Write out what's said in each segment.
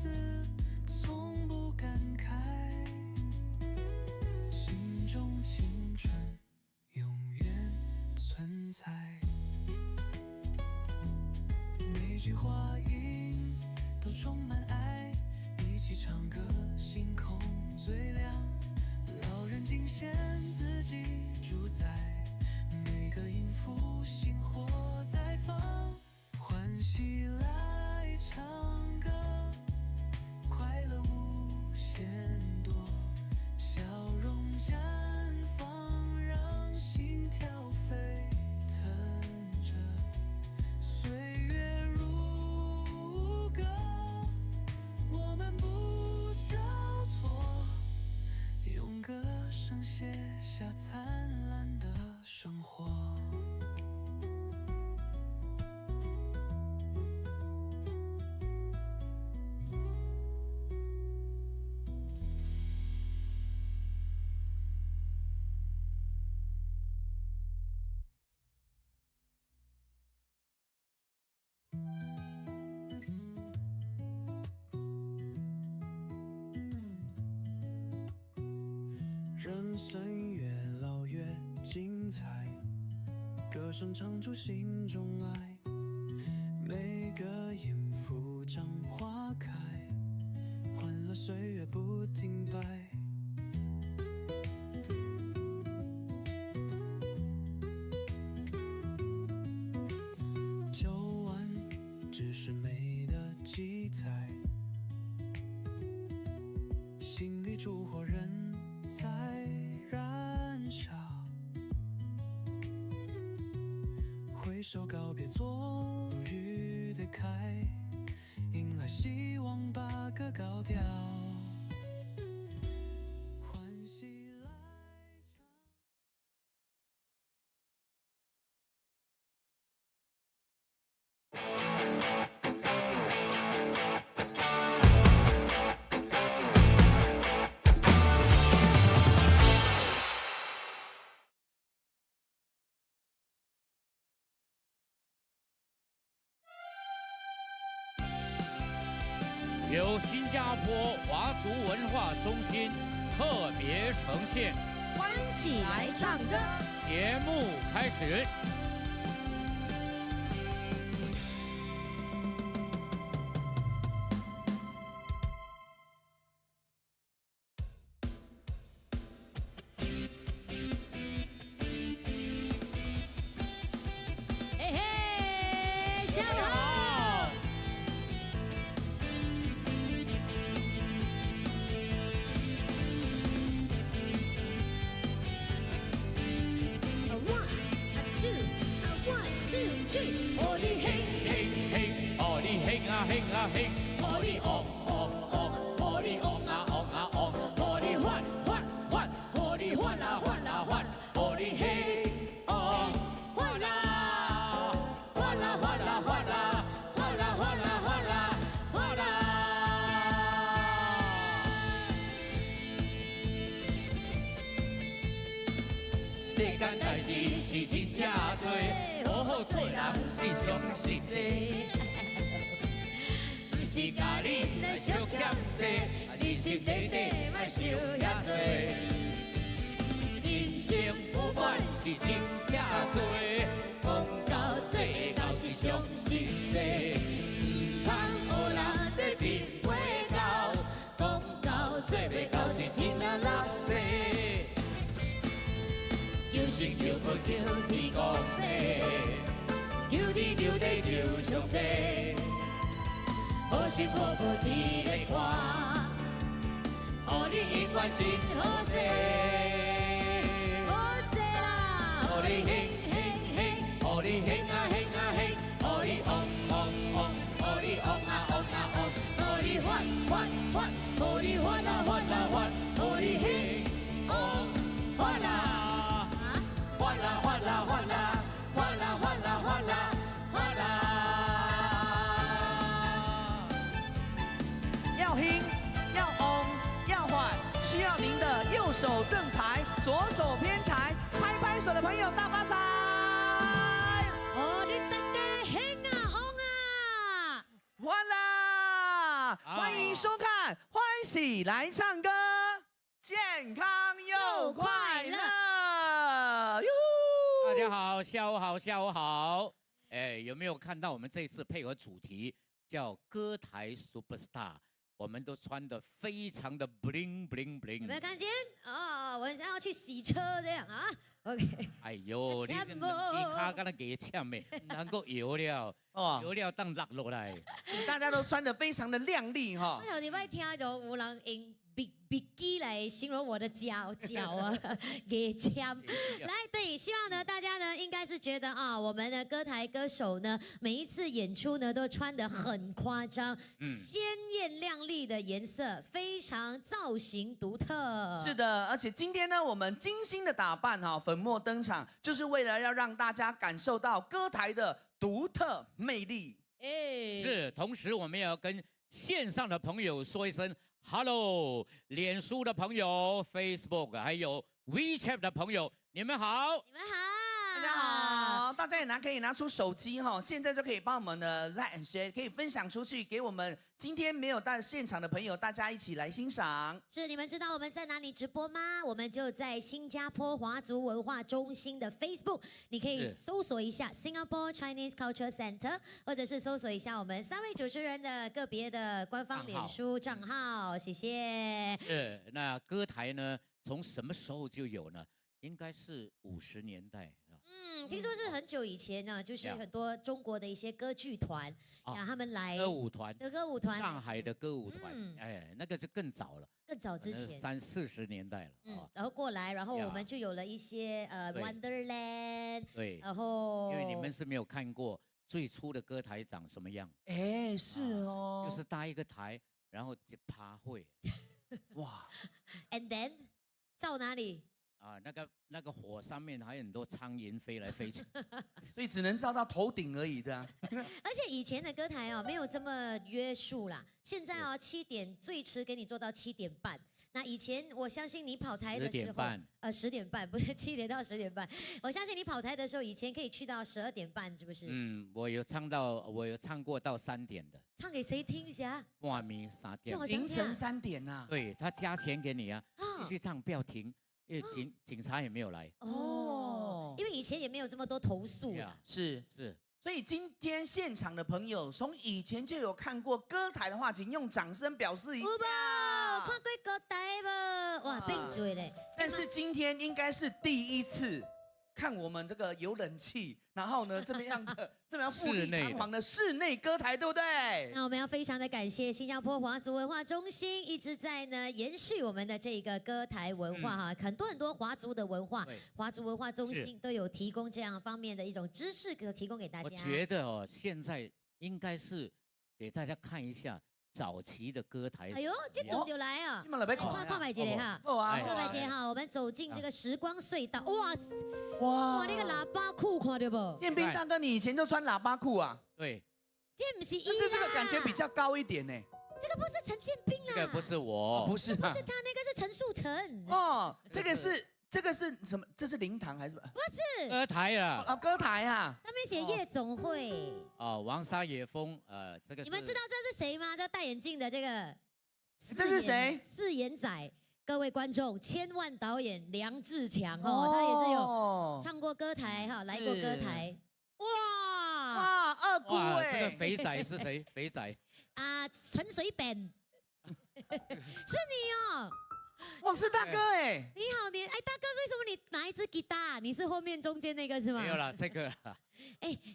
子从不感慨，心中青春永远存在。每句话音都充满爱，一起唱歌，星空最亮。老人惊现自己主宰，每个音符星火在放，欢喜来唱歌，快乐无限多，笑容绽放，让心跳沸腾着。岁月如歌，我们不交托，用歌声写下灿烂的生活。人生越老越精彩，歌声唱出心中爱，每个音符将花开，欢乐岁月不停摆。旧碗只是美的记载，心里烛火人在燃烧，挥手告别昨日的开，迎来希望把歌高调。欢喜来由新加坡华族文化中心特别呈现，欢喜来唱歌，节目开始。嘿嘿，下午好。哦哩嘿嘿嘿，哦哩嘿啊嘿啊嘿，哦哩哦哦哦，哦哩哦啊哦啊哦，哦哩换换换，哦哩换啦换啦换，哦哩嘿哦换啦换啦换啦换啦换啦换啦换啦换啦。世间代志是真正多。好好做人是上实际，不是甲你来小欠债，你是地地莫想遐多。人生不满是真正多，讲到做会到是上实际，唔通学人在评话到，讲到做袂到是真正垃圾。求神求佛求天公伯，求天求地求上帝，好心好报天在看，予你永远真好势，好势啦！予你兴兴兴，予你兴啊兴啊兴，予你旺旺旺，予你旺啊旺啊旺，予你发发发，予你发啊发啊发，予你兴旺发啊。换啦换啦换啦换啦换啦换啦换啦！要兴要翁要缓，需要您的右手正财，左手偏财，拍拍手的朋友大发财！哦，你大家兴啊旺啊！换啦！欢迎收起来唱歌，健康又快乐。哟呼！大家好，下午好，下午好。哎，有没有看到我们这一次配合主题叫歌台 Superstar？ 我们都穿得非常的 bling bling bling。有没有看见？哦，我想要去洗车这样啊。OK。哎呦，你卡跟他给呛没？能够油了，哦，油了当落落来。大家都穿得非常的亮丽哈。我头礼拜听到有人用笔记来形容我的脚啊，给呛。来，对，希望呢大家呢应该是觉得啊，我们的歌台歌手呢每一次演出呢都穿得很夸张，鲜艳亮丽的颜色，非常造型独特。是的，而且今天呢，我们精心的打扮哈，粉墨登场，就是为了要让大家感受到歌台的独特魅力。哎，是，同时我们也要跟线上的朋友说一声 Hello， 脸书的朋友 Facebook 还有 WeChat 的朋友，你们好，你们好。大家好，大家也可以拿出手机哈，现在就可以帮我们的 Like and Share 可以分享出去，给我们今天没有到现场的朋友，大家一起来欣赏。是，你们知道我们在哪里直播吗？我们就在新加坡华族文化中心的 Facebook， 你可以搜索一下 Singapore Chinese Culture Center， 或者是搜索一下我们3位主持人的个别的官方脸书账号。谢谢。那歌台呢，从什么时候就有呢？应该是50年代。听说是很久以前呢，就是很多中国的一些歌剧团，他们来歌舞团，上海的歌舞团，哎，那个就更早了，更早之前，30、40年代了，然后过来，然后我们就有了一些Wonderland， 对，然后因为你们是没有看过最初的歌台长什么样，哎，是哦，就是搭一个台，然后就趴会，哇 ，and then 照哪里？那个火上面还有很多苍蝇飞来飞去，所以只能照到头顶而已的。而且以前的歌台哦，没有这么约束啦。现在哦，7点最迟给你做到7点半。那以前我相信你跑台的时候，10点半不是7点到10点半。我相信你跑台的时候，以前可以去到12点半，是不是？我有唱过到3点的。唱给谁听一下？半暝3点，凌晨3点呐。对他加钱给你啊，继续唱不要停。因为警察也没有来哦，因为以前也没有这么多投诉啊。是，所以今天现场的朋友，从以前就有看过歌台的话，请用掌声表示一下。有无？看过歌台无？哇，变嘴嘞！但是今天应该是第一次看我们这个有冷气，然后呢这么样富丽堂皇的室内歌台，对不对？那我们要非常的感谢新加坡华族文化中心一直在呢延续我们的这个歌台文化哈，很多华族的文化，华族文化中心都有提供这样方面的一种知识，可提供给大家。我觉得哦，现在应该是给大家看一下早期的歌台。哎呦，这种就来啊！看摆节哈，看摆节哈，我们走进这个时光隧道，哇塞！哇，那个喇叭裤看到不？建斌大哥，你以前就穿喇叭裤啊？对。这不是但是这个感觉比较高一点呢。这个不是陈建斌啦，这个不是我，不是他，那个是陈树成。哦，这个是什么？这是灵堂还是？不是歌台啊。哦，歌台啊。上面写夜总会。哦，王沙野风，这个。你们知道这是谁吗？这戴眼镜的这个。这是谁？4眼仔。各位观众，千万导演梁志强哦，他也是有唱过歌台哈，来过歌台。哇，二姑哎，这个肥仔是谁？肥仔啊，陈水扁，是你哦。哇，是大哥哎！你好，大哥，为什么你拿一支吉他？你是后面中间那个是吗？没有啦，这个。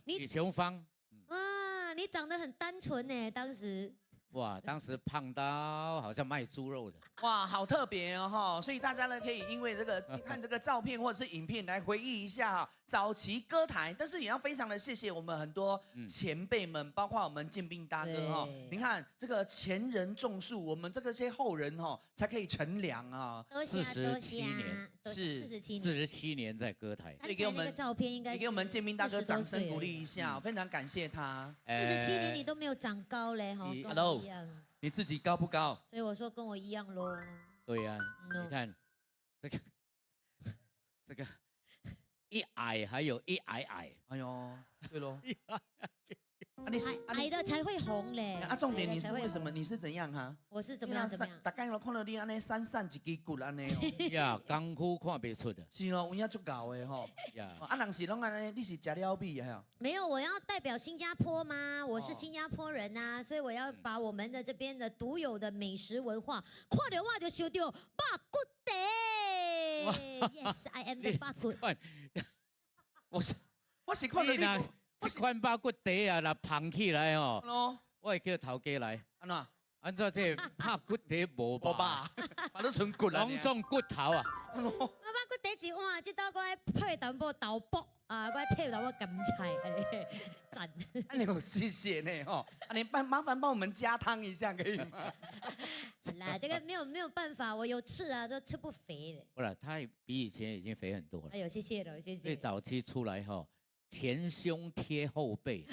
李琼芳。哇，你长得很单纯呢，当时。哇，当时胖到好像卖猪肉的。哇，好特别哦哈！所以大家呢可以因为这个看这个照片或者是影片来回忆一下哈早期歌台，但是也要非常的谢谢我们很多前辈们，包括我们建斌大哥哈。你看这个前人种树，我们这些后人哈才可以乘凉啊。47年，是47年在歌台。也给我们照片应该，也给我们建斌大哥掌声鼓励一下，非常感谢他。47年你都没有长高嘞哈。Hello。你自己高不高？所以我说跟我一样咯。对呀，你看这个一矮还有一矮矮，哎呦，对喽。你是矮的才会红嘞。啊，重点你是矮的才会红？为什么？你是怎样哈？我是怎么样？怎么样？大概都看到你安尼闪闪一支骨安尼哦。呀，功夫看不出的。是哦，有影足高的吼。呀，啊，人是拢安尼，你是食了米啊？没有，我要代表新加坡吗？我是新加坡人呐、所以我要把我们的这边的独有的美食文化，看到我就想到八骨茶。Yes, I am the 八骨。我是看到你。这款肉骨茶啊，若胖起来吼，咯，我会叫头家来。安怎？安怎这肉骨茶无无吧？把都剩骨啦。拢种骨头啊。我八骨茶一碗，这道我爱配淡薄豆卜啊，我配淡薄甘菜，赞。哎呦，谢谢呢吼，啊你麻烦帮我们加汤一下可以吗？啦，这个没有办法，我有吃啊，都吃不肥的。不然他比以前已经肥很多了。哎呦，谢谢了，谢谢。最早期出来吼，前胸贴后背，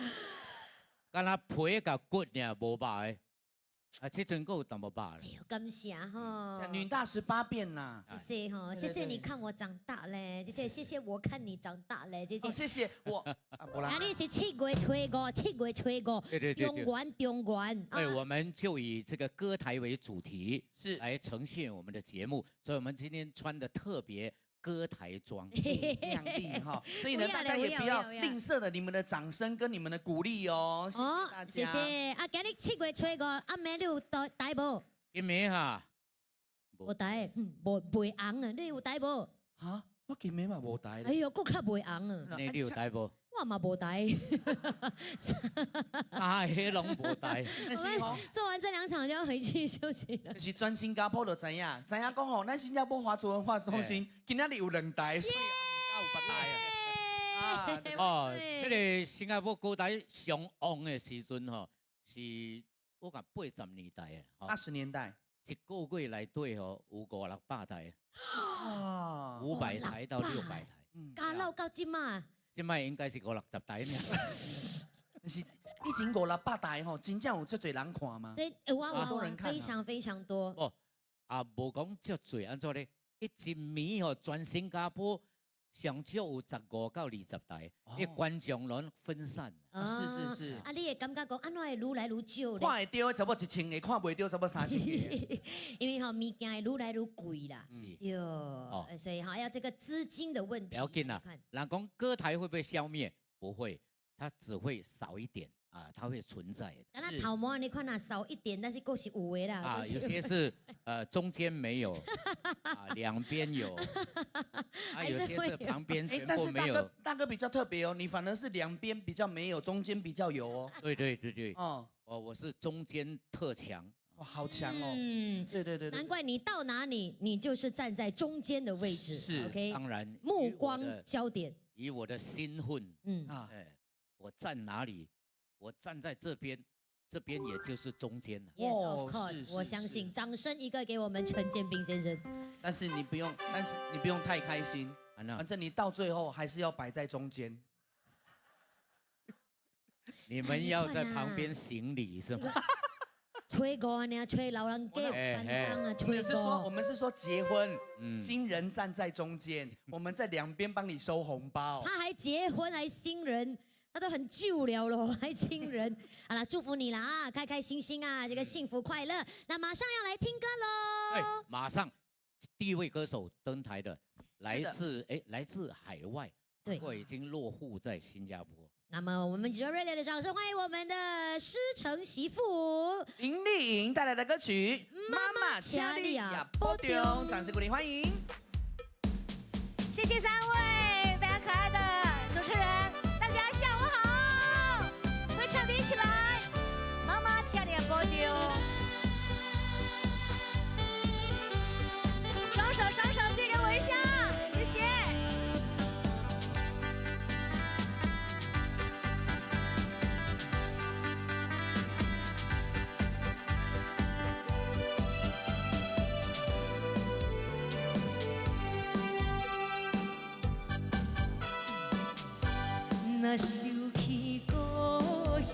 敢若皮甲骨尔无肉的，啊，这阵够有淡薄肉了哎。呦，感谢哈。女大18变呐。谢谢哈，谢谢你看我长大嘞，谢谢我看你长大嘞，谢谢。谢谢我。啊，不啦。那你是7月初5，对中原。对，我们就以这个歌台为主题，是来呈现我们的节目，所以我们今天穿的特别歌台装，亮丽哈，所以呢，大家也不要吝啬了你们的掌声跟你们的鼓励哦，谢谢大家。谢谢。啊，今日7月初5，暗暝你有台无？今暝哈，无台，无袂红啊，你有台无？啊，我今暝嘛无台哎呦，佫较袂红啊！你有台无？我嘛无台。啊，迄拢无台。但是吼，做完这2场就要回去休息了。就是专新加坡就知影讲吼，咱新加坡华族文化中心今仔日有2台，所以有8台啊。哦，这个新加坡歌台上旺的时阵吼，是我讲80年代啊，80年代，一个月内底吼有500-600台，哇500台到600台，加老到今嘛，即摆应该是50-60台呢。但是以前500-600台吼，真正有这侪人看吗？所以哇，人看非常非常多。哦，啊，无讲遮侪，安怎咧？一暝吼，全新加坡上少有15到20台，观众拢分散。是。啊，你会感觉讲安怎会愈来愈少咧？看会到差不多1000个，看袂到差不多3000个。因为吼物件会愈来愈贵啦，对，所以哈要这个资金的问题。不要紧啦，人讲歌台会不会消灭？不会，它只会少一点啊，它会存在的。但那头毛你看那少一点，但是够是有的啦。啊，有些是中间没有，啊两边有，啊有些是旁边全部没有。大哥比较特别哦，你反而是两边比较没有，中间比较有哦。对，哦，我是中间特强。哇，好强哦！对，难怪你到哪里，你就是站在中间的位置。是 ，OK。当然，目光焦点。以我的心魂，我站哪里？我站在这边，这边也就是中间了。Yes, of course， 我相信。掌声一个给我们陈建斌先生。但是你不用太开心，反正你到最后还是要摆在中间。你们要在旁边行礼是吗？吹歌呢，吹老人家班当啊，吹歌。我们是说结婚，新人站在中间，我们在两边帮你收红包。他还结婚，还新人，他都很旧了咯，还新人。好了，祝福你了啊，开开心心啊，这个幸福快乐。那马上要来听歌喽。对，马上第一位歌手登台的，来自海外，对，我已经落户在新加坡。那么我们就热烈的掌声欢迎我们的师承媳妇林丽颖带来的歌曲《妈妈掐利亚波丢》，掌声鼓励欢迎。谢谢3位非常可爱的主持人，大家下午好，会唱的一起来，妈妈掐利亚波丢，双手记个微笑，谢谢。若想起故乡，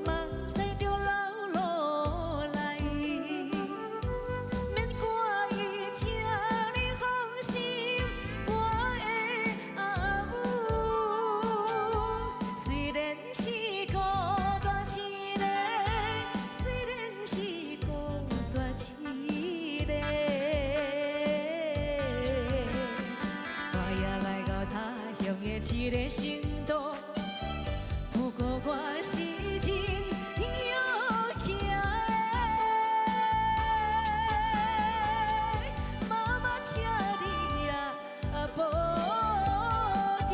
目屎就流落来，免怪伊请你放心，我的阿母。虽然是孤一个程度。不过我是真要行的，妈妈，请你啊保重。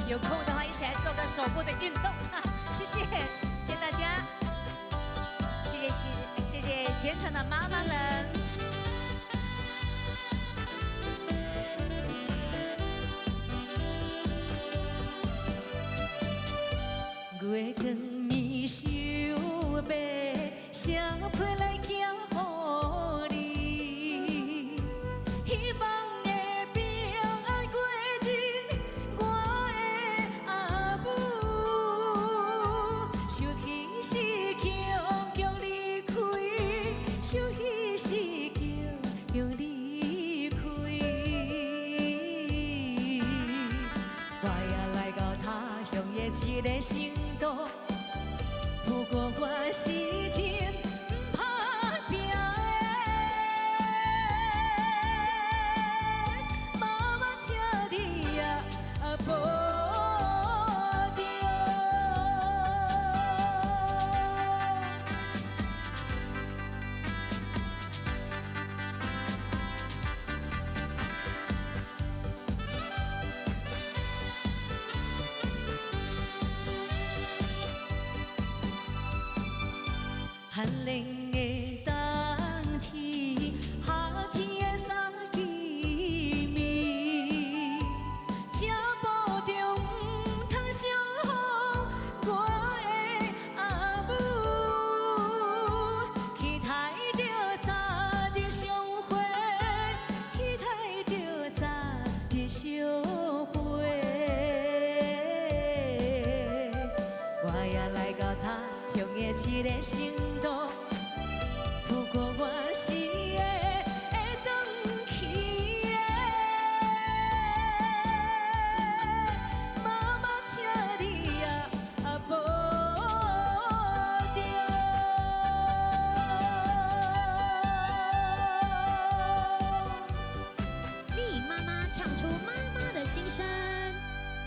有空的话，一起来做个手部的运动。谢谢，谢谢大家，谢谢全场的妈妈们。月光暝收白，谁陪来行予你？希望的平安过日，我的阿母，想起时强强离开，想起时强强离开。我也来到他乡的一个程度，不过我是真打拼的，妈妈，请你呀保重。寒冷的冬天，夏天的三更暝，这步中不通伤予我的阿母，期待着早日相会，期待着早日相会。我也来到他乡的一个程度。不过我是会转去的，妈妈，请你呀保重。丽妈妈唱出妈妈的心声，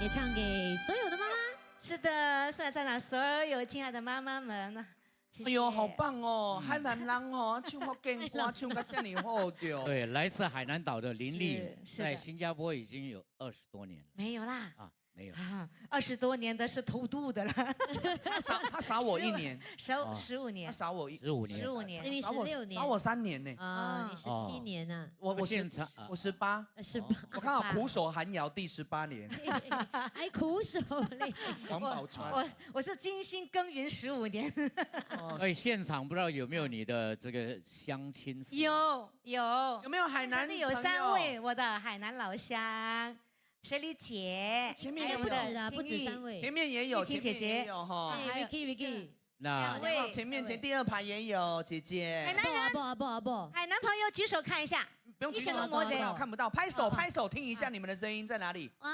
也唱给所有的妈妈。是的，送给在场所有亲爱的妈妈们。谢谢哎呦，好棒哦！海南人哦，唱福建歌唱得这么好着。对，来自海南岛的林丽，是的在新加坡已经有20多年了没有啦。啊，没有。啊，20多年的是偷渡的了，他少我1年， 15年他，少我15年。 15年。你少我16年少我3年呢。啊，你哦17年呐，我现场我18， 18，我刚好苦守寒窑第18年。还苦手嘞。王宝钏。我是精心耕耘15年。哎，现场不知道有没有你的这个乡亲福？有没有海南这里有朋友3位我的海南老乡，水里姐，前面还有我不止啊，的不止青玉3位。前面也有，玉琴姐姐前面也有哈。哎还有，Ricky，那2位前面第2排也有姐姐海。南不，海南朋友举手看一下，不用举手，一声都摸着看不到，拍手拍手，听一下你们的声音在哪里？哇，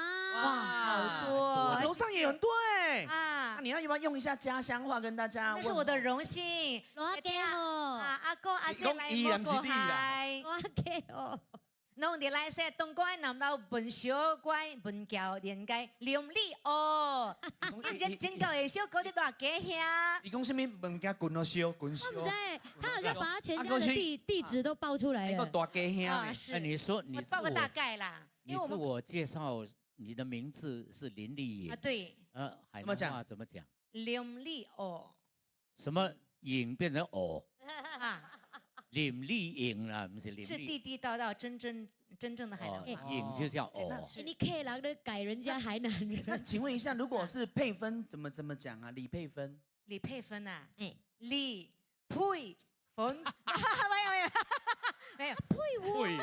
好多楼上也有很多哎。啊那，你要不要用一下家乡话跟大家问候？那是我的荣幸。罗给哦，阿公阿姐来你讲摸过伊也不是你啦海，罗给哦，侬哋来说东莞南到文小馆文教连街林里哦，真够会小高的大家兄。你讲什么物件滚了烧，滚烧他。不在，他好像把他全家的地址都报出来了。一个大家兄呢？啊是那你说你我自报个大我，概啦，你因为我们自我介绍，你的名字是林丽颖啊，对海怎么讲南话怎么讲？林里哦什么颖变成哦？啊，林丽颖啦，不是林是丽。地地道道真正的海南哦话。颖就叫哎那哦。是你 K 狼的改人家海南那人，请问一下，如果是配分怎么讲啊？李佩芬。李佩芬呐，哎，李佩芬，没有，配我会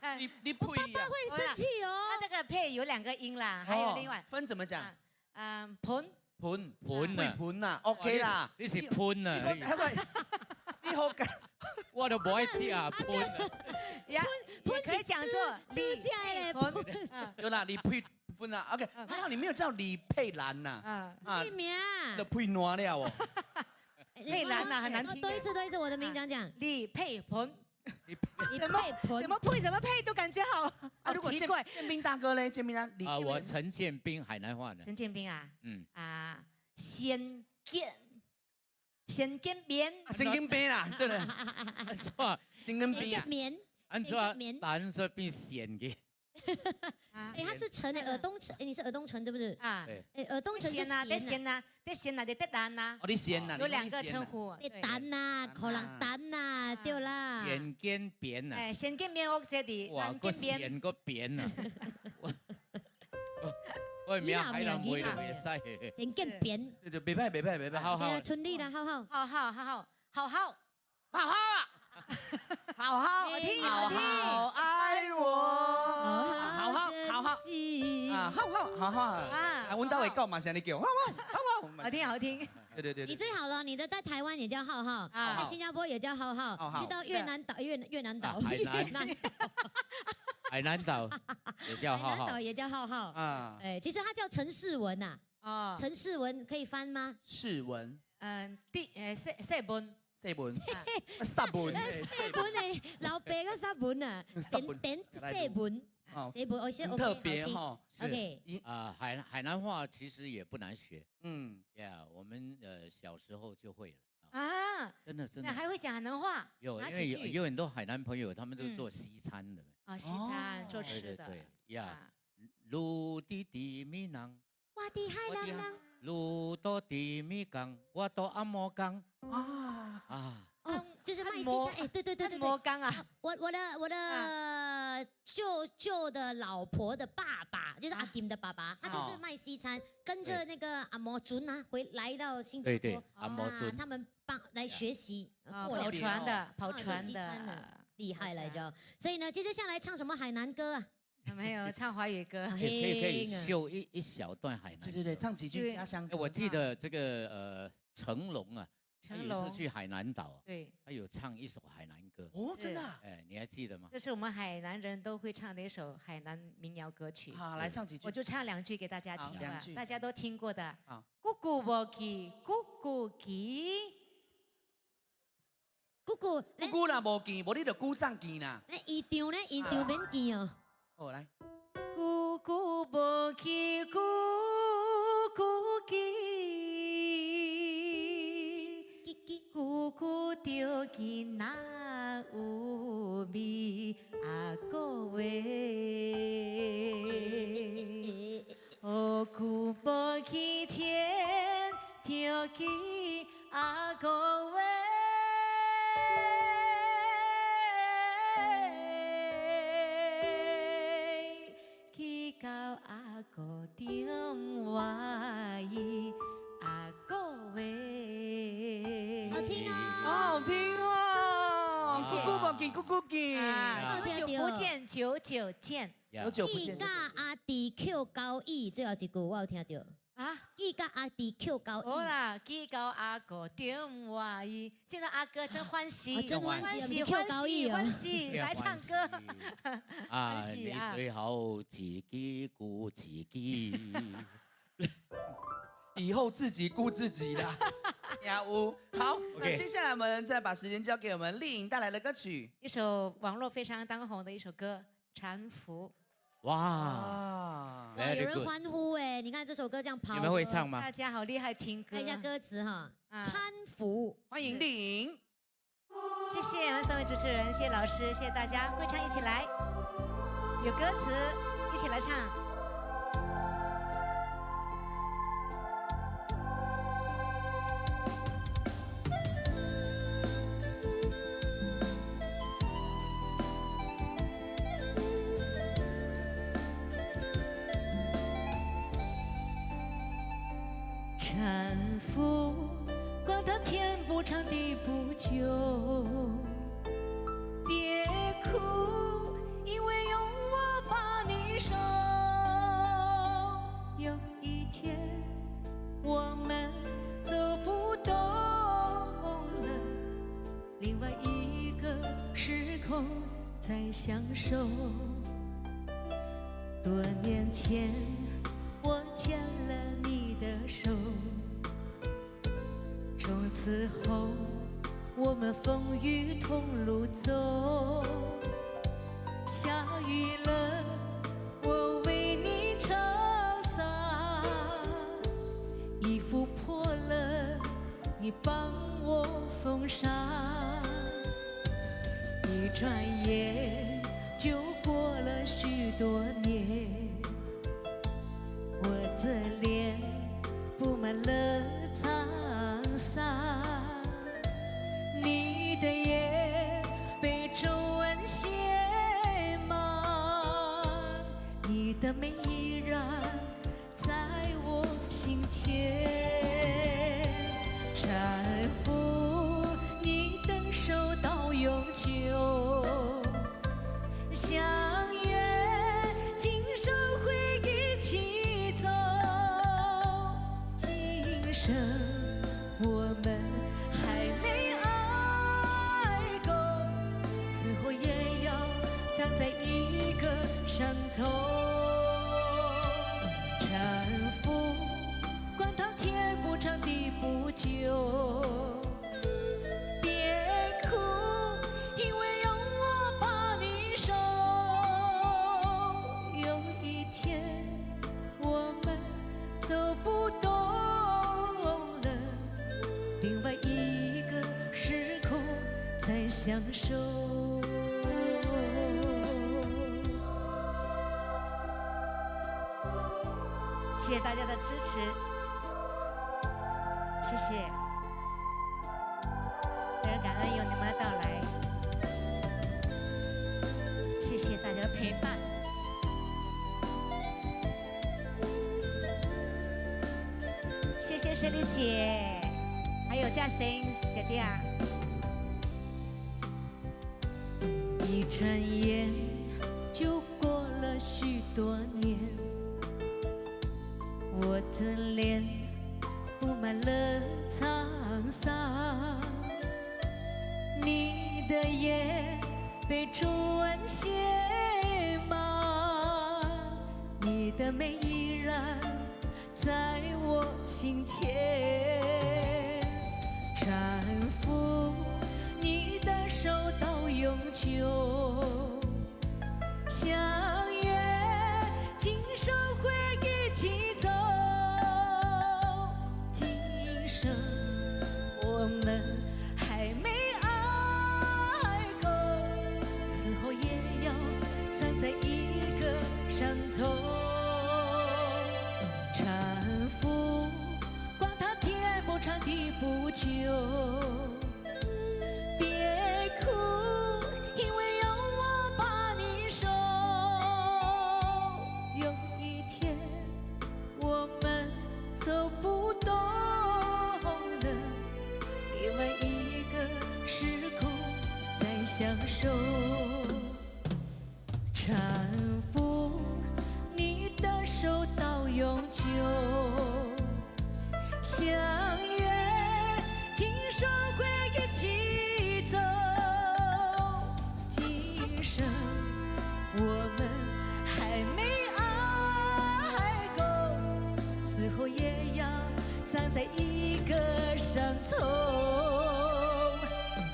哎，你配呀？会生气哦。他这个配有2个音啦，还有另外分怎么讲？盆盆盆会呐，盆呐，OK 啦。你是喷呐，你好，我都不爱吃啊，喷。呀，也可以讲作李家嘞佩鹏。有啦，李佩芬啊，OK，还好你没有叫李佩兰呐，艺名啊的，配暖了哦。佩兰呐，很难听。多一次，我的名讲讲。李佩鹏，李佩鹏，怎么配都感觉好如果奇怪。建斌大哥嘞，建斌大，啊，我陈建斌，海南话的。陈建斌啊，先见面，神经病啦，对了，错，神经病啊，棉，按错，单说变咸嘅。哎，他是陈的，尔东陈，哎，你是尔东陈对不对？啊，哎，尔东陈是呐，得咸咸呐，得咸呐，得蛋呐，哦，你咸呐，有2个称呼。得蛋呐，可能蛋呐，对啦。咸见扁呐。哎，先见面我这里，哇，个咸个扁呐。我名海南话都袂使。先见面。对，别派，好好。春丽啦，好好。好，我听，好爱我，好啊，阮兜会讲嘛，是你叫，好，好听。对。你最好了，你的在台湾也叫浩浩，在新加坡也叫浩浩，去到越南岛，海南岛也叫浩浩，海南岛也叫浩浩啊。哎，其实他叫陈世文呐。哦，陈世文可以翻吗？世文，世文。世文，沙文诶，老爸个沙文啊，点世文，世文，我先特别哈。OK，海南话其实也不难学，呀，我们小时候就会了啊，真的。那还会讲海南话？有，因为有很多海南朋友，他们都做西餐的。啊，西餐做吃的。对呀，路的地米囊，我的海南人。路多地米港，我多按摩港就是卖西餐，哎，对，按摩港啊！我的舅的老婆的爸爸，就是阿金的爸爸，他就是卖西餐，跟着那个阿摩尊啊，来到新加坡，对，阿摩尊，他们来学习，跑船的，厉害来着。所以呢，接着下来唱什么海南歌啊？没有唱华语歌，可以秀一小段海南。对，唱几句家乡歌。我记得这个成龙啊，他有一次去海南岛，对，他有唱一首海南歌。哦，真的？哎，你还记得吗？这是我们海南人都会唱的一首海南民谣歌曲。好，来唱几句。我就唱2句给大家听吧，大家都听过的。好，姑姑无去，姑姑去。姑姑啦无见，无你就鼓掌见啦。那一场免见哦。好来。姑姑无去，姑姑去，姑姑着囡仔有味阿哥话。哦，姑无去天，着去阿哥话。到阿哥电话伊阿哥话，好听哦，好听哦，谢谢。姑姑见，久不见，久久见。伊甲阿弟 Q 高义，最后一句我有听到。啊，伊甲阿弟 Q 高义。好啦，记到阿哥电话伊，见到阿哥真欢喜，真欢喜，欢喜，来唱歌。啊，你最好自己顾自己，以后自己顾自己啦。呀呜，好，那接下来我们再把时间交给我们丽颖带来的歌曲，一首网络非常当红的一首歌《搀扶》。哇，有人欢呼哎！你看这首歌这样跑，你们会唱吗？大家好厉害，听歌。看一下歌词哈，搀扶，欢迎丽颖。谢谢我们3位主持人，谢谢老师，谢谢大家，会唱一起来，有歌词，一起来唱。搀扶，管他天不长地不久，别哭，因为有我把你守。多年前，我牵了你的手，从此后我们风雨同路走。下雨了，我为你撑伞；衣服破了，你帮我缝上。一转眼就过了许多年，我的脸布满了沧桑，你的眼被皱纹写满，你的美依然在我心田。搀扶你的手到永久，相约今生会一起走。今生我们还没爱够，死后也要葬在一个山头。搀扶，管他天不长地不久。别哭，因为有我把你守。有一天我们走不动了，另外一个时空再相守。谢谢大家的支持，谢谢，非常感恩有你们的到来，谢谢大家的陪伴。谢谢水丽姐，还有嘉欣姐弟啊。一转眼就过了许多年，我的脸布满了沧桑，你的眼被皱纹写满，你的美依然在我心田。搀扶你的手到永久，相约今生会一起走。今生我们还没爱够，死后也要葬在一个山头。搀扶，管他天不长地不久。别哭，因为有我把你守。有一天我们走不动了，另外一个时空再相守。搀扶你的手到永久，相约今生会一起走。今生我们还没爱够，死后也要葬在一个山头。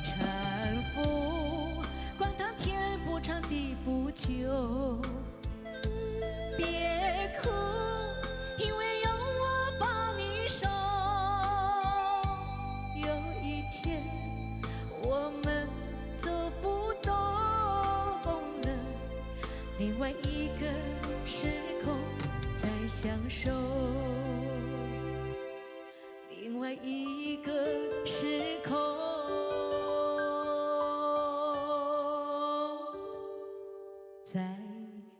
搀扶，管他天不长地不久。别哭，因为有我把你守。有一天我们走不动了，另外一个时空再相守。另外一个时空再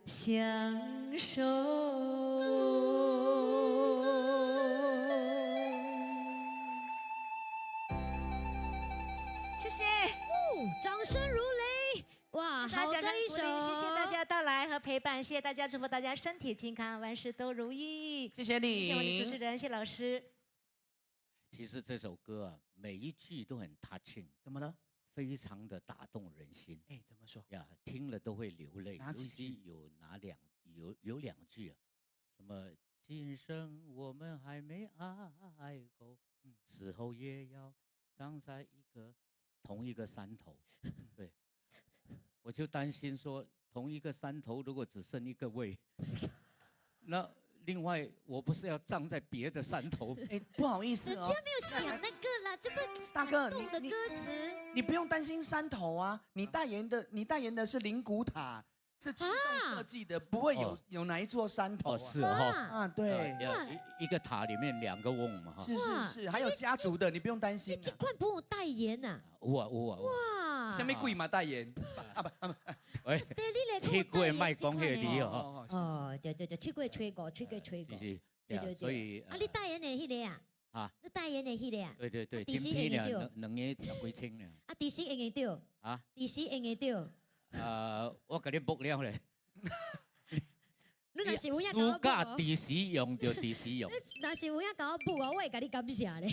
相守。谢谢。掌声如雷！哇，好的一首，谢谢大家到来和陪伴，谢谢大家，祝福大家身体健康，万事都如意。谢谢你，谢谢我的主持人，谢谢老师。其实这首歌啊，每一句都很 touching，怎么了？非常的打动人心。哎，怎么说？呀，听了都会流泪。尤哪几句其有哪两有2句啊，什么今生我们还没爱够，死后也要葬在同一个山头。对，我就担心说，同一个山头如果只剩一个胃，那另外我不是要葬在别的山头？哎，不好意思哦人家，没有想那个啦，这不大哥，动的歌词。你不用担心山头啊，你代言的是灵骨塔，是自动设计的，不会有哪一座山头啊。是哦。啊，对，一个塔里面2个瓮嘛哈。是，还有家族的，你不用担心你这款帮我代言呐？有啊。哇，下面贵嘛代言，喂，去过卖讲迄个理哦。哦，就去过吹过，吹过。是，对。所以啊，你代言的迄个啊？啊，你代言的迄个啊？对，第四今天会呢2年10几千呢。啊，第四会得到？啊？第四会得到？我给你补了咧。你若是有影暑假第时用就第时用。你若是有影甲我补啊，我会甲你感谢咧。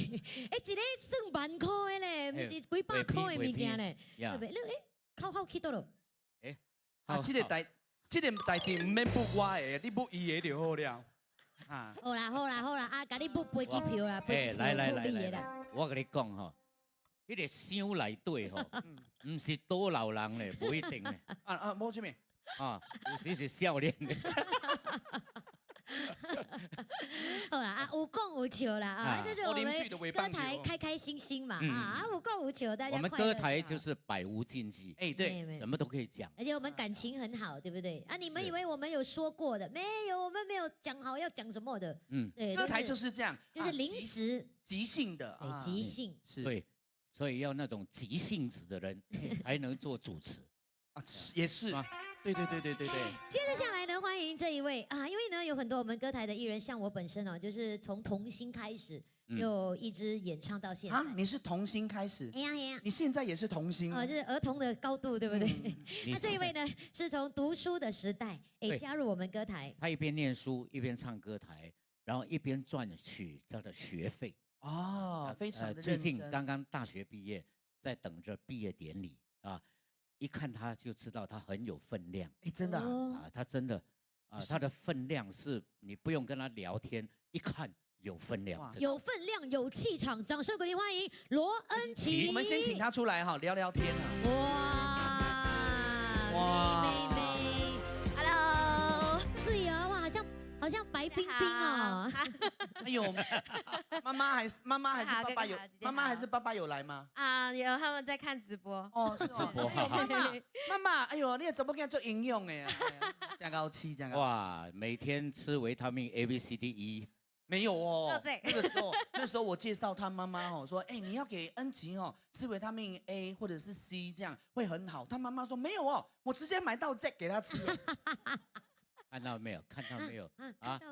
哎，一个算万块的咧，不是几百块的物件咧。对不对？你考去倒咯？啊，这个代志唔免补我的，你补伊的就好了。啊，好啦，啊，甲你补飞机票啦，飞机票补你的啦。我跟你讲吼，迄个箱内底吼，唔是多老人咧，不一定咧。无什么。啊，有时是少年的。好啦，啊，有讲有笑啦啊，这是我们歌台开开心心嘛啊，有讲有笑，大家我们歌台就是百无禁忌，哎，对，什么都可以讲，而且我们感情很好，对不对？啊，你们以为我们有说过的？没有，我们没有讲好要讲什么的。对，歌台就是这样，就是临时即兴的，对，即兴是，对，所以要那种急性子的人才能做主持啊，也是。对。接着下来呢，欢迎这一位啊，因为呢有很多我们歌台的艺人，像我本身哦，就是从童星开始就一直演唱到现在。啊，你是童星开始？哎呀，你现在也是童星哦，就是儿童的高度，对不对？那这一位呢，是从读书的时代加入我们歌台。他一边念书一边唱歌台，然后一边赚取他的学费。哦，非常的认真。最近刚刚大学毕业，在等着毕业典礼啊。一看他就知道他很有分量，哎，真的啊，他真的啊，他的分量是你不用跟他聊天，一看有分量，有分量，有气场，掌声鼓励欢迎罗恩琪。我们先请他出来哈，聊聊天啊。哇，美，Hello，是哦，哇，好像白冰冰哦。哎呦，妈妈还是爸爸有来吗？啊，有，他们在看直播。哦，是直播。妈妈，哎呦，你怎么给他做营养的呀？加高期，哇，每天吃维他命 ABCDE。没有哦，那时候我介绍他妈妈哦，说，哎，你要给恩琪哦吃维他命 A 或者是 C， 这样会很好。他妈妈说没有哦，我直接买到 Z 给他吃。看到没有？看到没有？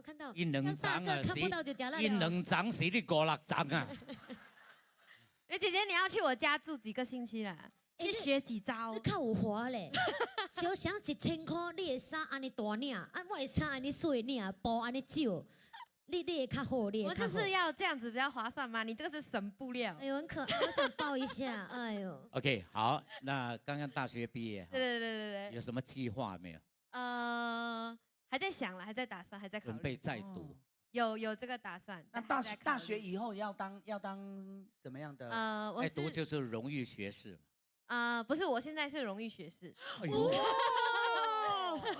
看到。一两张啊，看不到就假了。一两张是你5、6张啊。哎，姐姐，你要去我家住几个星期啦？去学几招。你较有花嘞，小想1000块，你的衫安尼大领，啊，我的衫安尼小领，布安尼少，你会较好，你会较好。我就是要这样子比较划算嘛，你这个是省布料。哎呦，很可爱，我想抱一下，哎呦。OK， 好，那刚刚大学毕业，对，有什么计划没有？还在想了，还在打算，还在考虑。准备再读。有这个打算。那大学以后要当什么样的？我读就是荣誉学士。不是，我现在是荣誉学士。哎呦，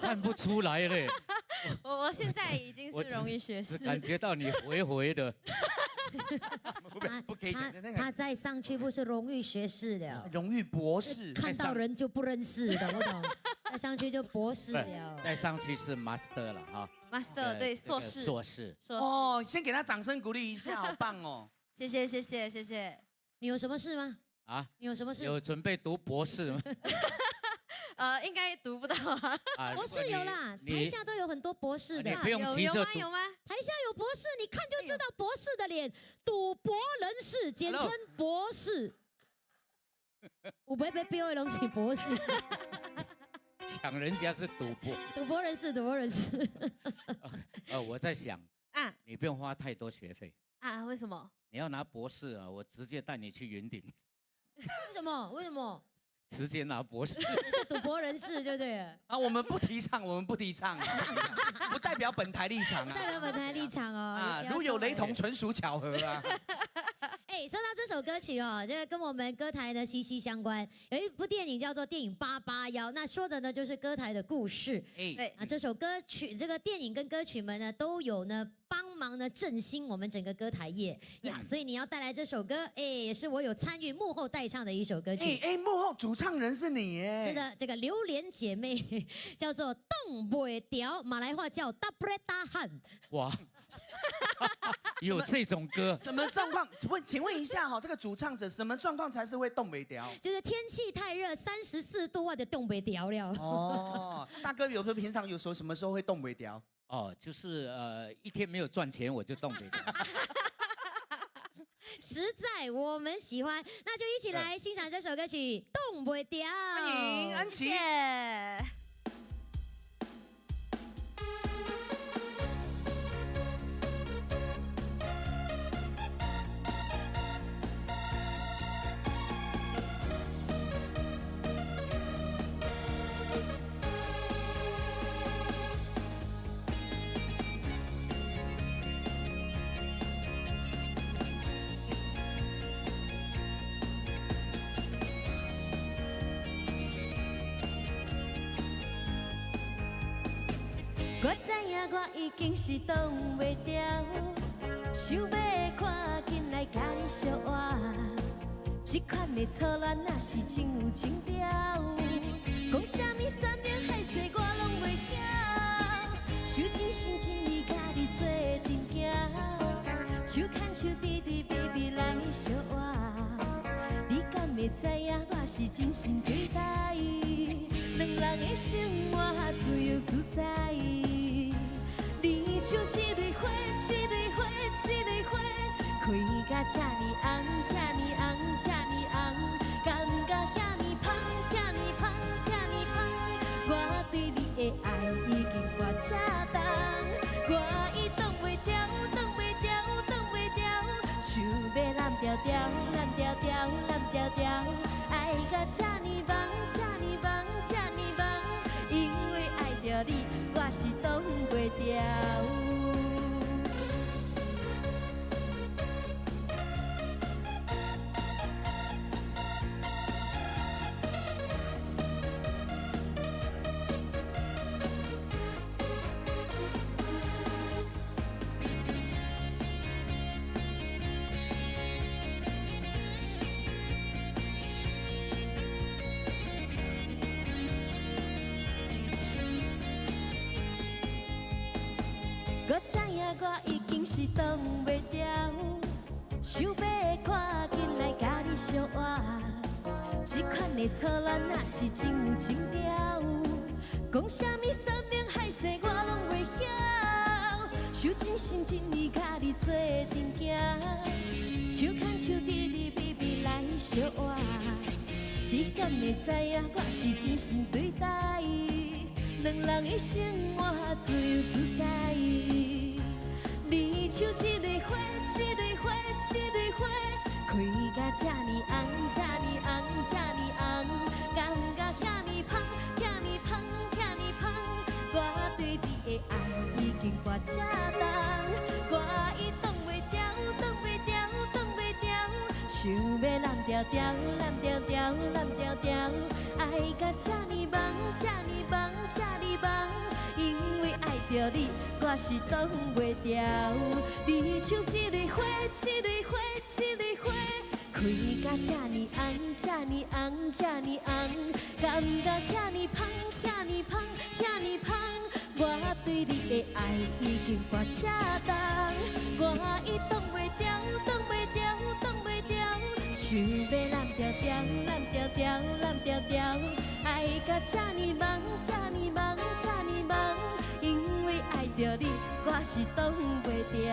看不出来嘞。我现在已经是荣誉学士。感觉到你回回的。不可以讲的那个。他再上去不是荣誉学士的，荣誉博士。看到人就不认识的，我懂。再上去就博士了。再上去是 master 了哈。master 对，硕士。硕士。哦，先给他掌声鼓励一下，好棒哦。谢谢。你有什么事吗？啊？你有什么事？有准备读博士吗？应该读不到啊。博士有啦，台下都有很多博士的。你不用急着读。有吗？台下有博士，你看就知道博士的脸。赌博人士，简称博士。有被标的东西博士。抢人家是赌博。赌博人士。我在想你不用花太多学费啊？为什么？你要拿博士啊，我直接带你去云顶。为什么？直接拿博士。你是赌博人士就对了，啊，我们不提倡，我们不提倡，不代表本台立场啊。代表本台立场哦。啊，如有雷同，纯属巧合啊。哎，说到这首歌曲哦，这个跟我们歌台呢息息相关。有一部电影叫做《电影881》，那说的呢就是歌台的故事。哎，对，啊，这首歌曲、这个电影跟歌曲们呢，都有呢帮忙呢振兴我们整个歌台业呀。所以你要带来这首歌，哎，也是我有参与幕后代唱的一首歌曲。哎，幕后主唱人是你耶。是的，这个榴莲姐妹叫做动不调，马来话叫大布雷大汉。哇，有这种歌？什么状况？请问一下哈，这个主唱者什么状况才是会动北调？就是天气太热，34度我就动不调了。哦，大哥，有时候平常有时候什么时候会动北调？哦，就是一天没有赚钱我就动北调。实在我们喜欢，那就一起来欣赏这首歌曲《动不调》。欢迎安琪。耶。我知影我已经是挡袂牢，想要看紧来甲你相活。这款的错乱若是真有情调，讲啥物山盟海誓我拢袂晓。手真心真意甲你做阵行，手牵手滴滴微微来相活。你敢会知影我是真心对待？两人的生活自由自在。你像一蕊花，一蕊花，一蕊花，开甲这呢红，这呢红，这呢红，感觉遐呢香，遐呢香，遐呢香。我对你的爱已经大车重，我已挡袂牢，挡袂牢，挡袂牢，想要揽条条，揽条条，揽条条，爱甲这呢梦，这呢梦，这呢梦，因为爱着你，我是挡袂牢。我知影我已经是挡袂牢，想要看紧来甲你相活。这款的错乱若是真有情调，讲啥物山盟海誓我拢袂晓。手真心真意甲你做阵行，手牵手滴滴微微来相活。你敢会知影我是真心对待？两人的生活自由自在。你像一蕊花，一蕊花，一蕊花，开甲这呢红，这呢红，这呢红，感觉遐呢香，遐呢香，遐呢香。我对你的爱已经大车重，我已挡袂牢，挡袂牢，挡袂牢，想要揽条条，揽条条，揽条条，爱甲这呢梦，这呢梦，这呢梦，因为爱着你，我是挡袂牢。你像一蕊花，一蕊花，一蕊花，开甲这呢红，这呢红，这呢红，感觉遐呢香，遐呢香，遐呢香。我对你的爱已经大车重，我已挡袂牢，挡袂牢，挡袂牢，想要揽条条，揽条条，揽条条，爱甲这呢梦，这呢梦，这呢梦，因为爱着你，我是挡袂牢。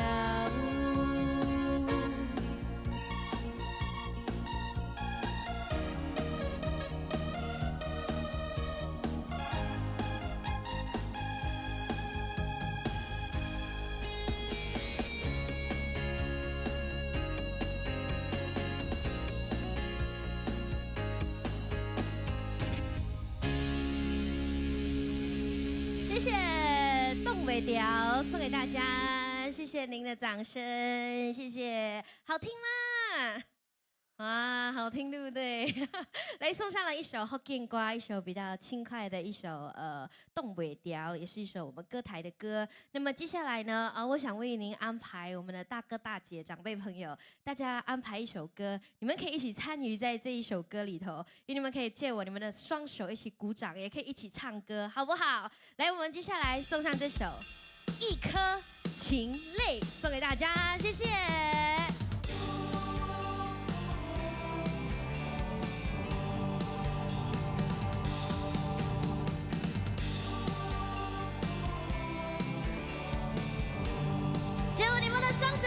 尾调送给大家，谢谢您的掌声，谢谢，好听吗？哇，好听对不对？来送上了一首福建歌，一首比较轻快的一首动尾调，也是一首我们歌台的歌。那么接下来呢，我想为您安排我们的大哥大姐、长辈朋友，大家安排一首歌，你们可以一起参与在这一首歌里头，因为你们可以借我你们的双手一起鼓掌，也可以一起唱歌，好不好？来，我们接下来送上这首《一颗情泪》，送给大家，谢谢。借我你们的双手。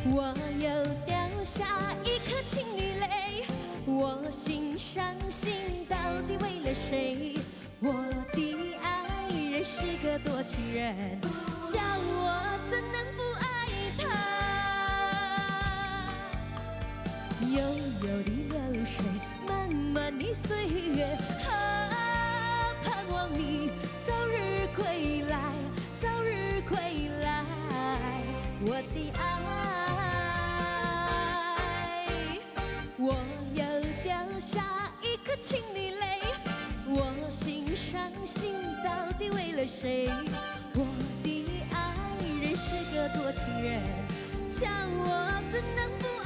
我又掉下一颗情侣泪，我心伤心到底为了谁？我的爱人是个多情人，叫我怎能不爱他？悠悠的流水，漫漫的岁月，盼望你早日归来，早日归来，我的爱。我又掉下一颗情侣泪，我心伤心到底为了谁？我的爱人是个多情人，叫我怎能不爱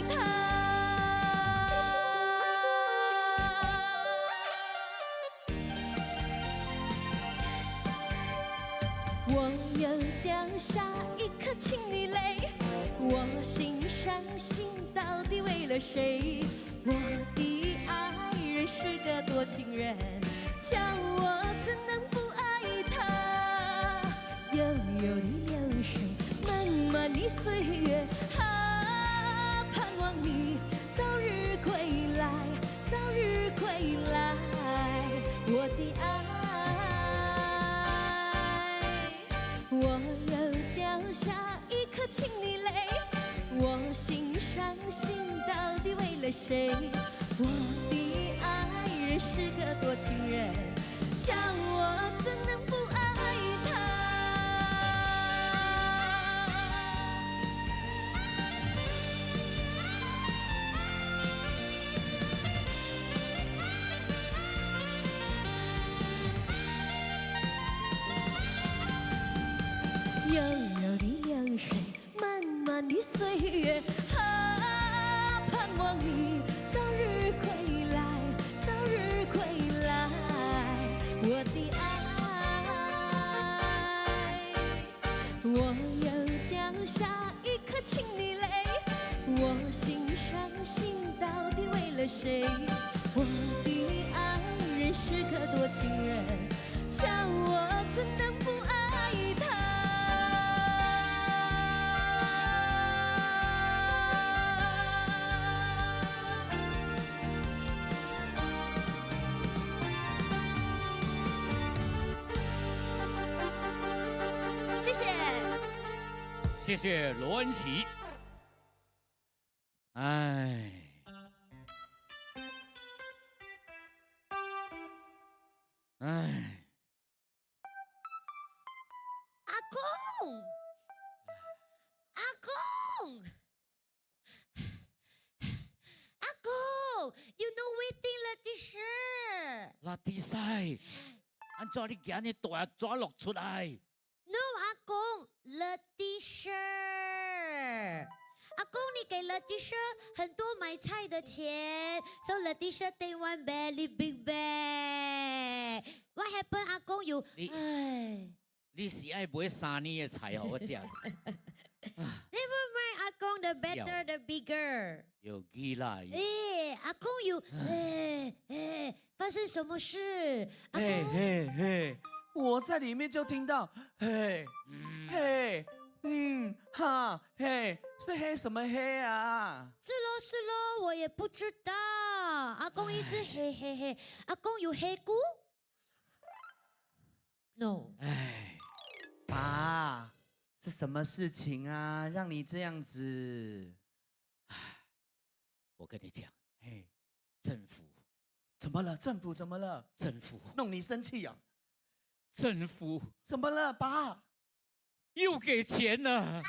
他？我又掉下一颗情侣泪，我心伤心到底为了谁？我的爱人是个多情人，叫我怎能不爱他？悠悠的流水，漫漫的岁月，盼望你早日归来，早日归来，我的爱。我又掉下一颗情侣泪，我心伤心到底为了谁？我的爱人是个多情人，叫我怎能不爱他？悠悠的流水，漫漫的岁月，盼望你早日归来，早日归来，我的爱。我又掉下一颗情侣泪，我心伤心到底为了谁？我的爱人是个多情人，叫我怎能不爱他？谢谢。谢谢罗恩琪。哎，哎，阿公，阿公，阿公 ，you know waiting 了的事。拉蒂赛，按照你今日大抓落出来。 No， 阿公，了的事。阿公，你给了的事很多买菜的钱，so 了的事 they want very big bag。What happened？ 阿公有，哎。 你是爱买3年的菜互我食？ Never mind， 阿公 the better the bigger。有记啦。阿公有，发生什么事？阿嘿公，嘿嘿，我在里面就听到，嘿，嘿，哈，嘿，是嘿什么嘿啊？是咯是咯，我也不知道。阿公一直嘿嘿嘿，阿公有黑菇 ？No。哎，爸，是什么事情啊？让你这样子？我跟你讲，嘿，政府怎么了？政府怎么了？政府弄你生气啊？政府怎么了，爸？又给钱了。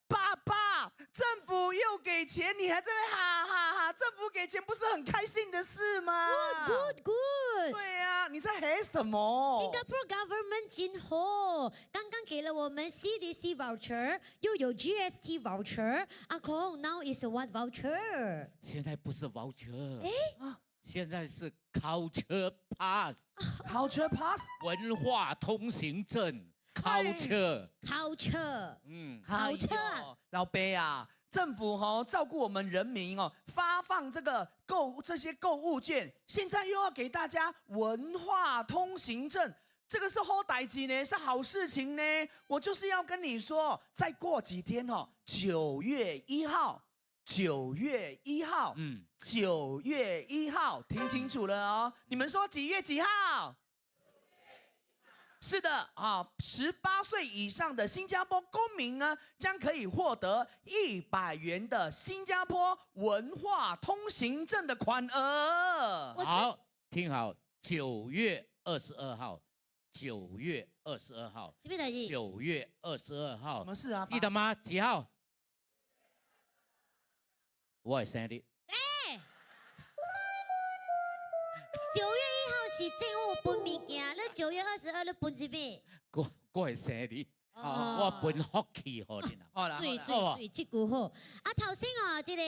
爸爸，政府又给钱，你还在那边哈哈哈！政府给钱不是很开心的事吗 Good good。对呀、你在嘿什么？ Singapore government 真好，刚刚给了我们 CDC voucher，又有 GST voucher。阿空 ，now is what voucher？现在不是 voucher，现在是 culture pass， Culture Pass， 文化通行证 culture。 culture，好好车啊老贝啊，政府照顾我们人民发放这些购物券，现在又要给大家文化通行证，这个是好代志呢，是好事情呢。我就是要跟你说，再过几天9月1号，9月1号，9月1号，听清楚了哦。你们说几月几号？是的啊，18岁以上的新加坡公民呢，将可以获得100元的新加坡文化通行证的款额。好，听好，9月22号，9月22号什么代志？ ，9月22号什，么事啊？记得吗？几号？我的生日。 9月1号是政府分物件，你9月22你分什么？我的生日，哦我分福气给你啦。好了，水水水，这句好。啊，头先这个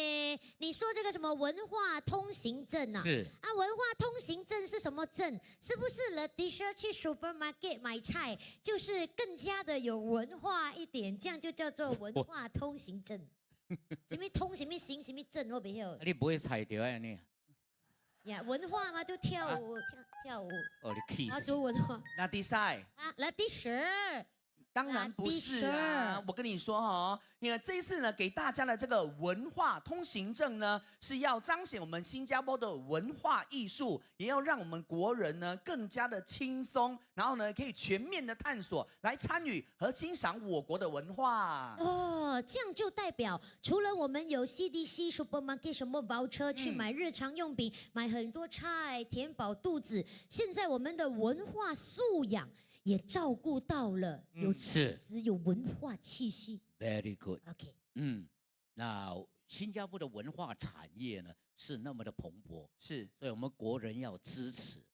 你说这个什么文化通行证啊？是啊，文化通行证是什么证？是不是 Leticia 去 supermarket 买菜，就是更加的有文化一点，这样就叫做文化通行证？什么通，什么行，什么证，我不晓得。你不会踩掉啊你？呀，文化嘛，就跳舞，跳舞，哦，你气啊，死！做文化那第赛。啊，Leticia。当然不是啊！我跟你说因为这一次呢，给大家的这个文化通行证呢，是要彰显我们新加坡的文化艺术，也要让我们国人呢更加的轻松，然后呢可以全面的探索，来参与和欣赏我国的文化。哦，这样就代表除了我们有 CDC supermarket 什么 voucher 去买日常用品，买很多菜填饱肚子，现在我们的文化素养也照顾到了，有是质有文化气息。 Very good。 OK，那新加坡的文化产业呢是那么的蓬勃，是，所以我们国人要支持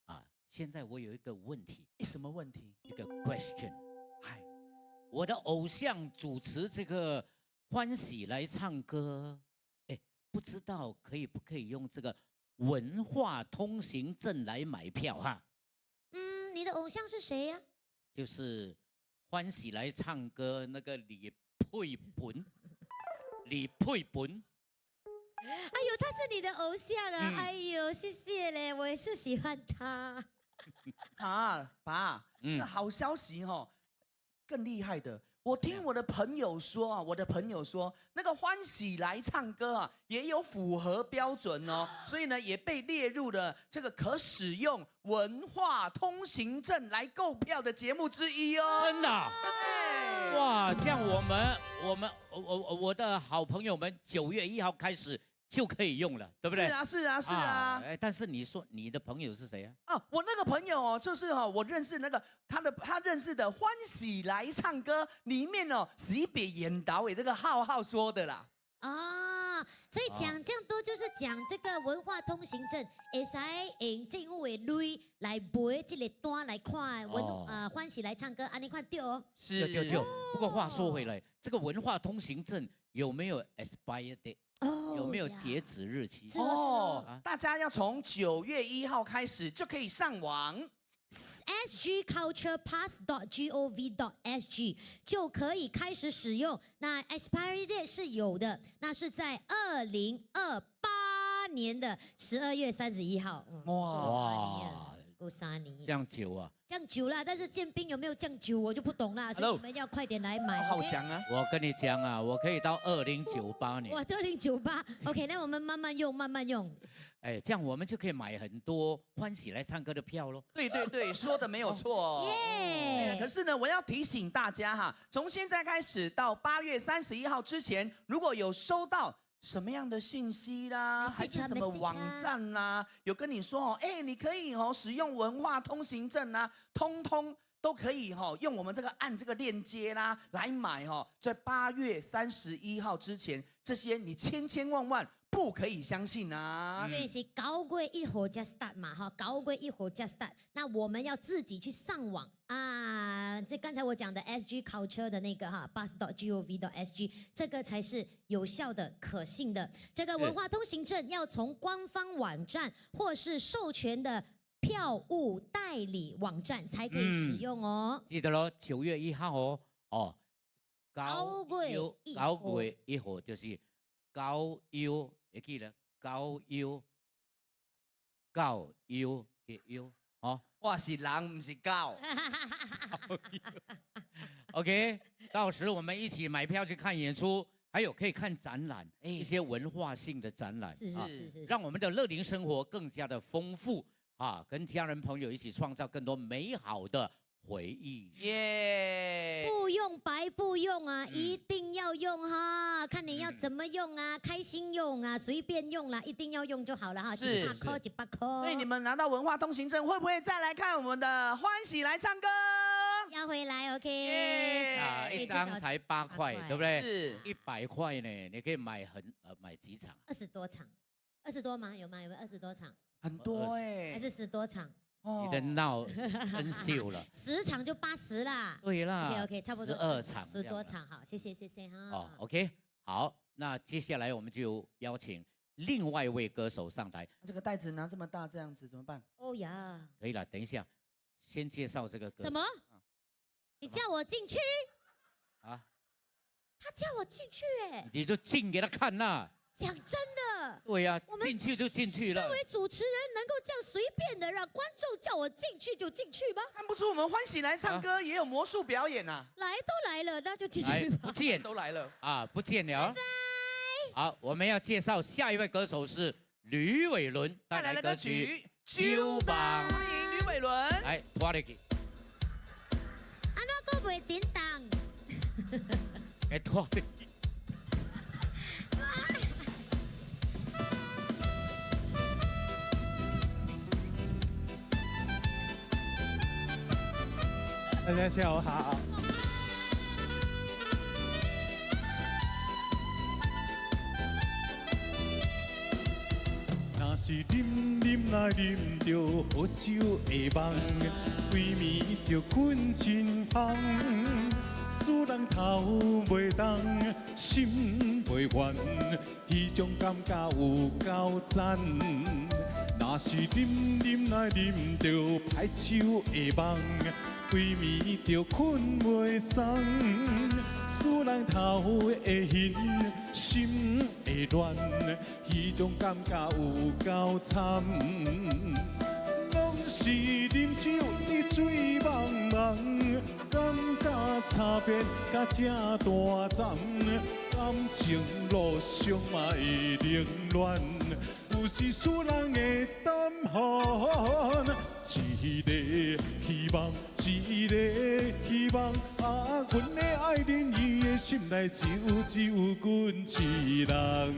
啊。现在我有一个问题，什么问题？一个 question。嗨，我的偶像主持这个欢喜来唱歌，不知道不可以用这个文化通行证来买票哈？你的偶像是谁呀？就是欢喜来唱歌那个李佩本，李佩本。哎呦，他是你的偶像啊！哎呦，谢谢嘞，我也是喜欢他。爸，那好消息更厉害的。我听我的朋友说那个欢喜来唱歌也有符合标准所以呢也被列入了这个可使用文化通行证来购票的节目之一哦。真的啊？哇，这样我的好朋友们9月1号开始就可以用了，对不对？是啊。但是你说你的朋友是谁啊？我那个朋友就是我认识那个他认识的欢喜来唱歌里面是一笔引导给这个浩说的啦。所以讲这样多就是讲这个文化通行证，会使用政府的钱来买这个单来看欢喜来唱歌，安尼看对哦。是。对。不过话说回来，这个文化通行证有没有 expired date？有没有截止日期？大家要从9月1号开始就可以上网。sgculturepass.gov.sg 就可以开始使用。那 expiry date 是有的，那是在2028年的12月31号。哇，够3年，这样久啊？这样久了，但是建兵有没有这样久我就不懂啦，所以你们要快点来买。好讲啊！我跟你讲啊，我可以到2098年。哇，2098 ，OK， 那我们慢慢用，慢慢用。哎，这样我们就可以买很多欢喜来唱歌的票喽。对对对，说的没有错。耶可是呢，我要提醒大家哈，从现在开始到8月31号之前，如果有收到什么样的讯息啦， Message 还是什么 message 网站啦，有跟你说哦，哎，你可以哦使用文化通行证啊，通通都可以哈、用我们这个按这个链接啦来买哈、在8月31号之前，这些你千万不可以相信啊！因为是9月1號 just start 嘛，哈，9月1號 just start。那我们要自己去上网啊，这刚才我讲的 SG Culture 的那个哈 bus.gov.sg， 这个才是有效的、可信的。这个文化通行证要从官方网站或是授权的票务代理网站才可以使用哦。记得喽，9月1號哦，哦9月1號9月1號就是9幺，會記得9幺嘅幺，哦。我是人，不是狗。OK， 到时我们一起买票去看演出，还有可以看展览，一些文化性的展览，是，让我们的乐龄生活更加的丰富啊，跟家人朋友一起创造更多美好的回忆。耶！不用白不用啊，一定要用哈，看你要怎么用啊，开心用啊，随便用啦，一定要用就好了哈，是100塊100塊。所以你们拿到文化通行证，会不会再来看我们的欢喜来唱歌？要回来 OK。耶啊，一张才8塊，对不对？是100塊呢，你可以買買幾場？20多場，20多嗎？有嗎？有沒有20多場？很多哎、還是10多場？哦你的鬧真笑了。 10場就80啦。對啦 OK， 差不多12場10多場，好，謝謝哈。哦，OK， 好，那接下來我們就邀請另外一位歌手上台。这个袋子拿这么大，这样子怎么辦？哦呀，可以了，等一下，先介紹這個歌。什麼？你叫我進去？啊？他叫我進去哎，你就進給他看啦。講真的。對呀、我們進去就進去了身。為主持人，能夠這樣隨便的讓觀眾叫我進去就進去嗎？看不出我們歡喜來唱歌也有魔術表演啊！來都來了，那就進來去吧。不見都來了，啊，不見了。好，我們要介紹下一位歌手是呂偉倫帶來歌曲《酒吧》。歡迎呂偉倫。來，拖你去，安怎個袂點當？來拖你去。大家下午好。若是啉来啉着好酒的梦，规暝着困真香，使人头袂动，心袂愿，迄种感觉有够赞。若是啉来啉着歹酒的梦，规暝着困袂松，使人头会晕，心会乱，迄种感觉有够惨。拢是啉酒伫醉茫茫，感觉差别甲正大站，感情路上嘛会凌乱。有时使人会胆寒，一个希望，一个希望。啊，阮的爱人，伊的心内只有阮一人。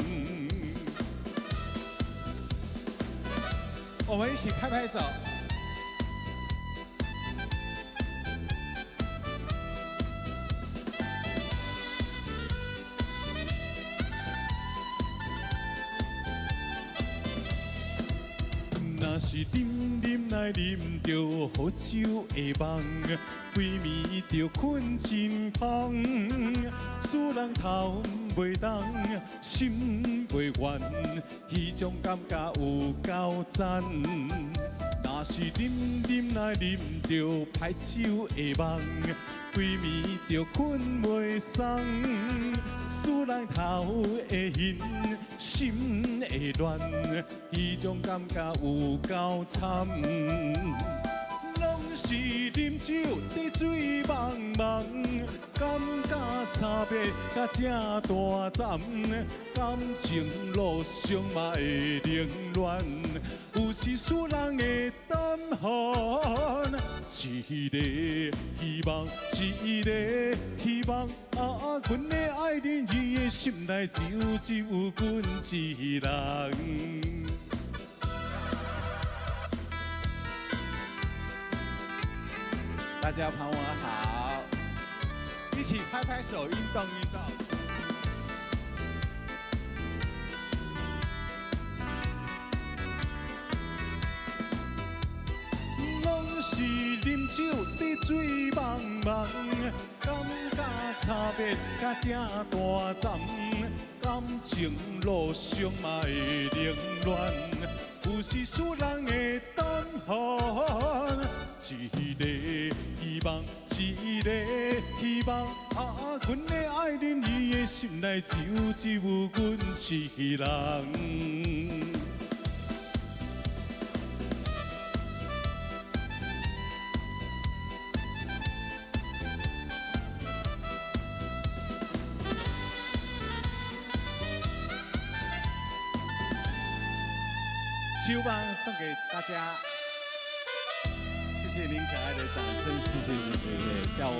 我们一起拍拍手。若是啉来啉着好酒的梦，规暝着困真香，使人头袂动，心袂愿，迄种感觉有够赞。若是啉来啉着歹酒的梦，规暝着困袂松，使人头会晕，心会乱，迄种感觉有够惨。拢是啉酒在水茫茫，感觉差别甲正大站，感情路上嘛会凌乱，有时使人会胆寒，一个希望，一个希望，阮的爱人伊的心内只有阮一人。大家傍晚好，一起拍拍手，运动运动。拢是啉酒在水茫茫，感觉差别甲正大站，感情路上嘛会凌乱，有时使人会胆寒。一个希望，一个希望，阮的爱人伊的心内只有阮一人。希望送给大家。谢谢您可爱的掌声，谢谢，下午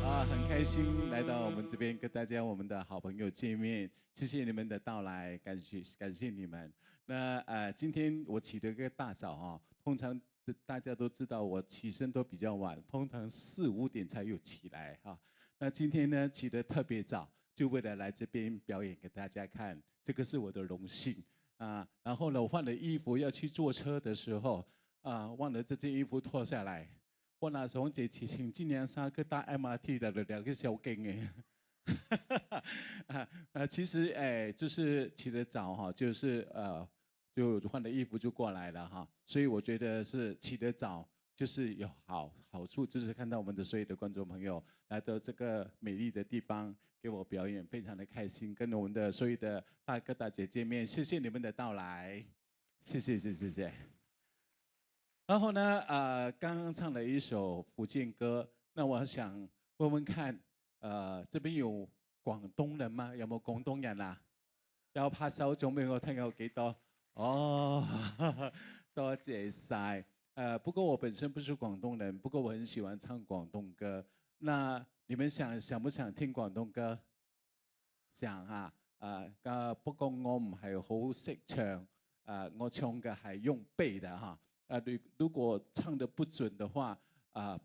好，很开心来到我们这边跟大家我们的好朋友见面，谢谢你们的到来，感谢你们。那今天我起了个大早哈，通常大家都知道我起身都比较晚，通常4、5点才有起来哈。那今天呢起得特别早，就为了来这边表演给大家看，这个是我的荣幸啊。然后呢，我换了衣服要去坐车的时候。忘了这件衣服脱下来。我那时候这请今年3个搭 MRT 的2个小梗哎，其实就是起得早哈，就是就换了衣服就过来了哈，所以我觉得是起得早就是有好处，就是看到我们的所有的观众朋友来到这个美丽的地方给我表演，非常的开心，跟我们的所有的大哥大姐见面，谢谢你们的到来，谢谢。然后呢，刚刚唱了一首福建歌，那我想问问看，这边有广东人吗？有冇廣東人啊？有拍手掌俾我聽有幾多？哦，多謝晒。不過我本身不是廣東人，不過我很喜歡唱廣東歌。那你們想不想聽廣東歌？想啊，不過我唔係好識唱，我唱嘅係用背的哈。如果唱得不準的話，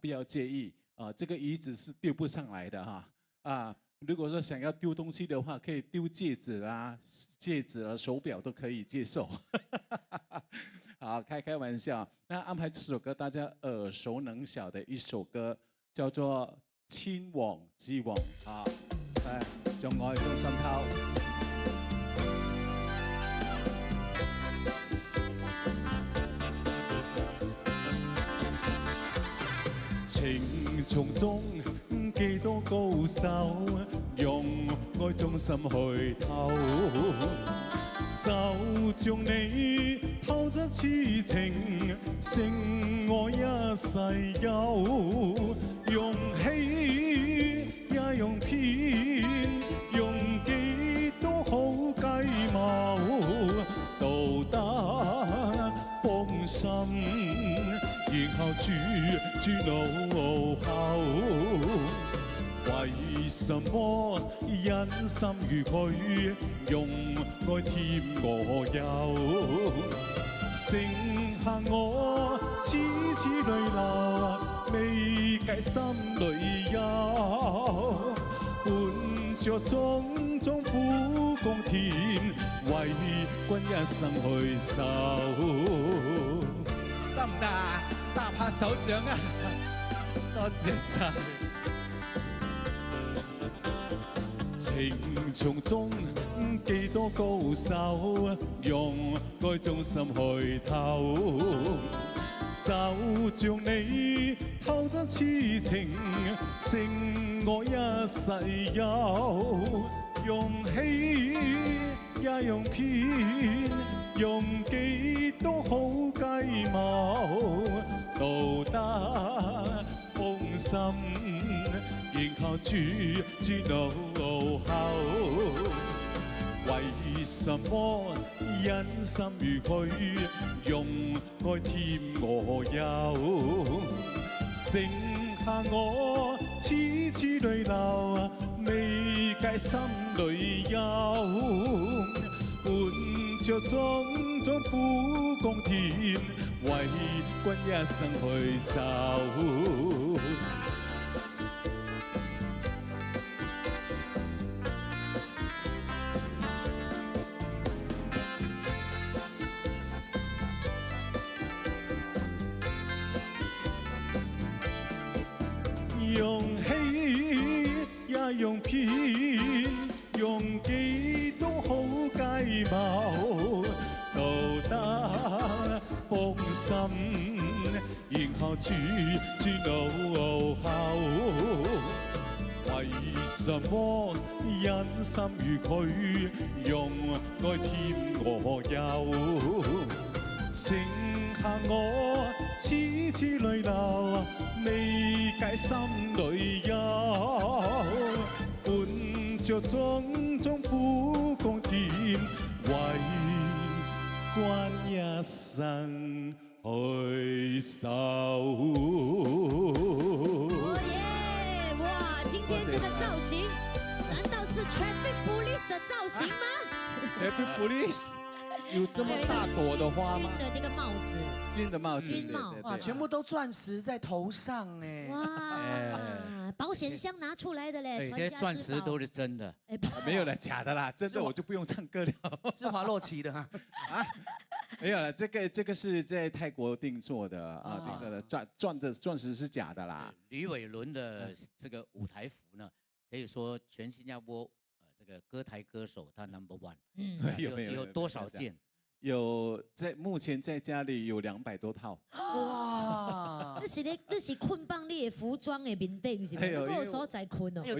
不要介意，這個椅子是丟不上來的哈，如果說想要丟東西的話，可以丟戒指啦、手錶都可以接受。好，開玩笑。那安排這首歌大家耳熟能詳的一首歌，叫做《千王之王》啊，將愛向心頭。情從中幾多高手，用愛中心去偷，就像你偷得痴情，勝我一世憂，用欺也用騙，用幾多好計謀，都得放心。然後住怒後，為什麼忍心與佢用愛添我憂？剩下我痴淚流，未計心裏憂，伴着種種苦共甜，為君一生去受。得唔得啊？搭下手掌啊！多謝晒。情從中幾多高手，用愛中心去偷，就像你偷得痴情，勝我一世憂，用欺也用騙。用幾多好雞毛到達豐心，然後處處怒吼。為什麼忍心如佢用愛添我憂？剩下我痴痴淚流，未計心裏憂。伴着種種苦功甜，為君一生去走。用氣也用片，用幾多好雞毛到達豐心，然後處處怒吼。為什麼忍心如佢用愛添我憂？剩下我痴痴淚流，未計心裏憂。伴着種種苦功甜，為君一生去守。哦耶！哇，今天这个造型，难道是 Traffic Police 的造型吗 Traffic Police 有这么大朵的花吗？军的那个帽子，军的帽子，军帽哇，全部都钻石在头上哎。哇，保险箱拿出来的嘞，对，传这些钻家之宝石都是真的。哎，没有了，假的啦，真的我就不用唱歌了。是华洛奇的啊。没有了，这个是在泰国定做的啊，定做的钻石是假的啦。吕伟伦的这个舞台服呢，可以说全新加坡这个歌台歌手他 No.1。有多少件？有目前在家里有200多套。哇！那是捆绑你的服装的面顶是吗？那个所在捆哦。我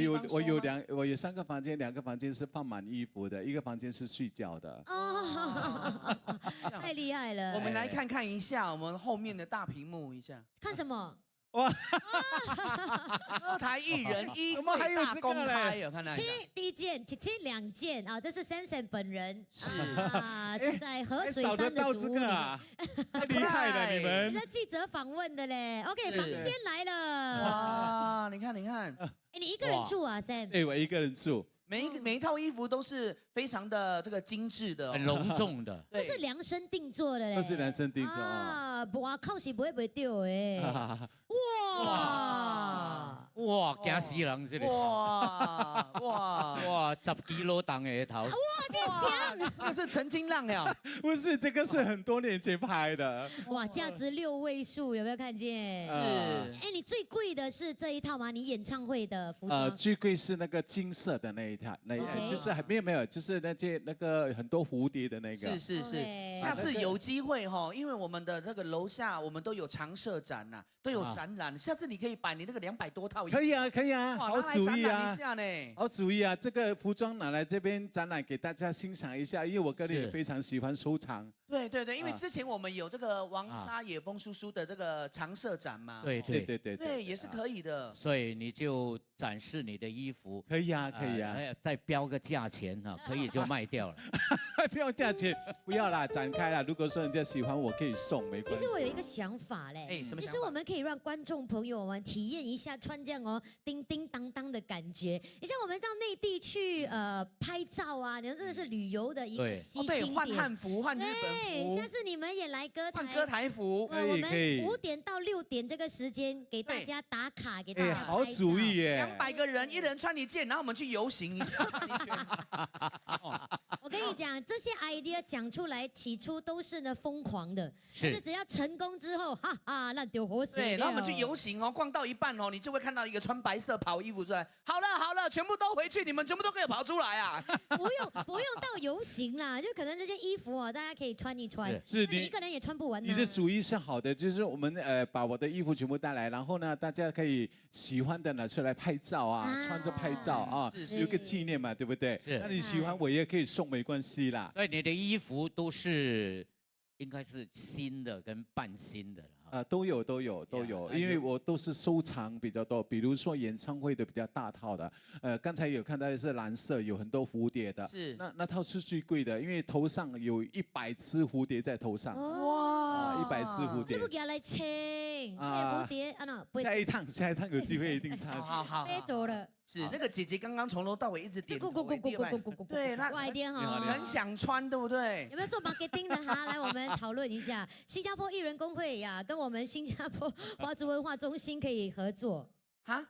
有3个房间，2个房间是放满衣服的，1个房间是睡觉的。哦，太厉害了！我们来看一下我们后面的大屏幕一下。看什么？哇！歌台艺人衣柜大公开，有看到？第一件，2件啊，这是 Samson 本人是啊，住在河水山的主屋里。太厉害了你们！你在记者访问的嘞。OK， 房间来了。哇，你看，哎，你一个人住啊 ，Sam？对，我一个人住。每一套衣服都是非常的这个精致的，很隆重的，都是量身定做的嘞。都是量身定做啊！哇，靠是不会掉哎。哇，惊死人这里！哇，10 kg 重的头！哇，这香！这个是陈金浪呀？不是，这个是很多年前拍的。哇，价值6位数，有没有看见？是。哎，你最贵的是这一套吗？你演唱会的服装？最贵是那个金色的那一套，就是没有，就是那个很多蝴蝶的那个。是。下次有机会哈，因为我们的这个楼下我们都有常设展呐，都有展览。下次你可以把你那个200多套。可以啊，好主意啊！好主意啊！这个服装拿来这边展览给大家欣赏一下，因为我个人也非常喜欢收藏。对，因为之前我们有这个王沙野风叔叔的这个常设展嘛。对，也是可以的。所以你就展示你的衣服。可以啊，再标个价钱哈，可以就卖掉了。标价钱不要啦，展开啦。如果说人家喜欢，我可以送，没关系。其实我有一个想法嘞，什么想法？其实我们可以让观众朋友们体验一下穿这样叮叮当当的感觉。你像我们到内地去拍照啊，你看真的是旅游的一个吸睛点。换汉服，换日本服。下次你们也来歌台。换歌台服。我们5点到6点这个时间给大家打卡，给大家拍照。好主意耶！200个人，一人穿一件，然后我们去游行一下。我跟你讲，这些 idea 讲出来，起初都是呢疯狂的，但是只要成功之后，哈哈，那丢活死。对，然后我们去游行哦，逛到一半哦，你就会看到一个穿白色袍衣服出来。好了，了，全部都回去，你们全部都可以跑出来啊！不用到游行啦，就可能这件衣服哦，大家可以穿一穿。是那你一个人也穿不完呢。你的主意是好的，就是我们把我的衣服全部带来，然后呢，大家可以喜欢的拿出来拍照啊，穿着拍照啊，是有个纪念嘛，对不对？是那你喜欢我也可以送，没关系啦。所以你的衣服都是应该是新的跟半新的了。都有，因为我都是收藏比较多，比如说演唱会的比较大套的，刚才有看到是蓝色，有很多蝴蝶的，是那套是最贵的，因为头上有100只蝴蝶在头上，哦哇， 100只蝴蝶你不。给他来亲，蝴蝶啊那不下一趟有机会一定唱。好飞走了。是那个姐姐刚刚从头到尾一直点头，对，她快点哈，很想穿，对不对有？没有做 marketing 的哈？来，我们讨论一下，新加坡艺人工会呀，跟我们新加坡华族文化中心可以合作。哈，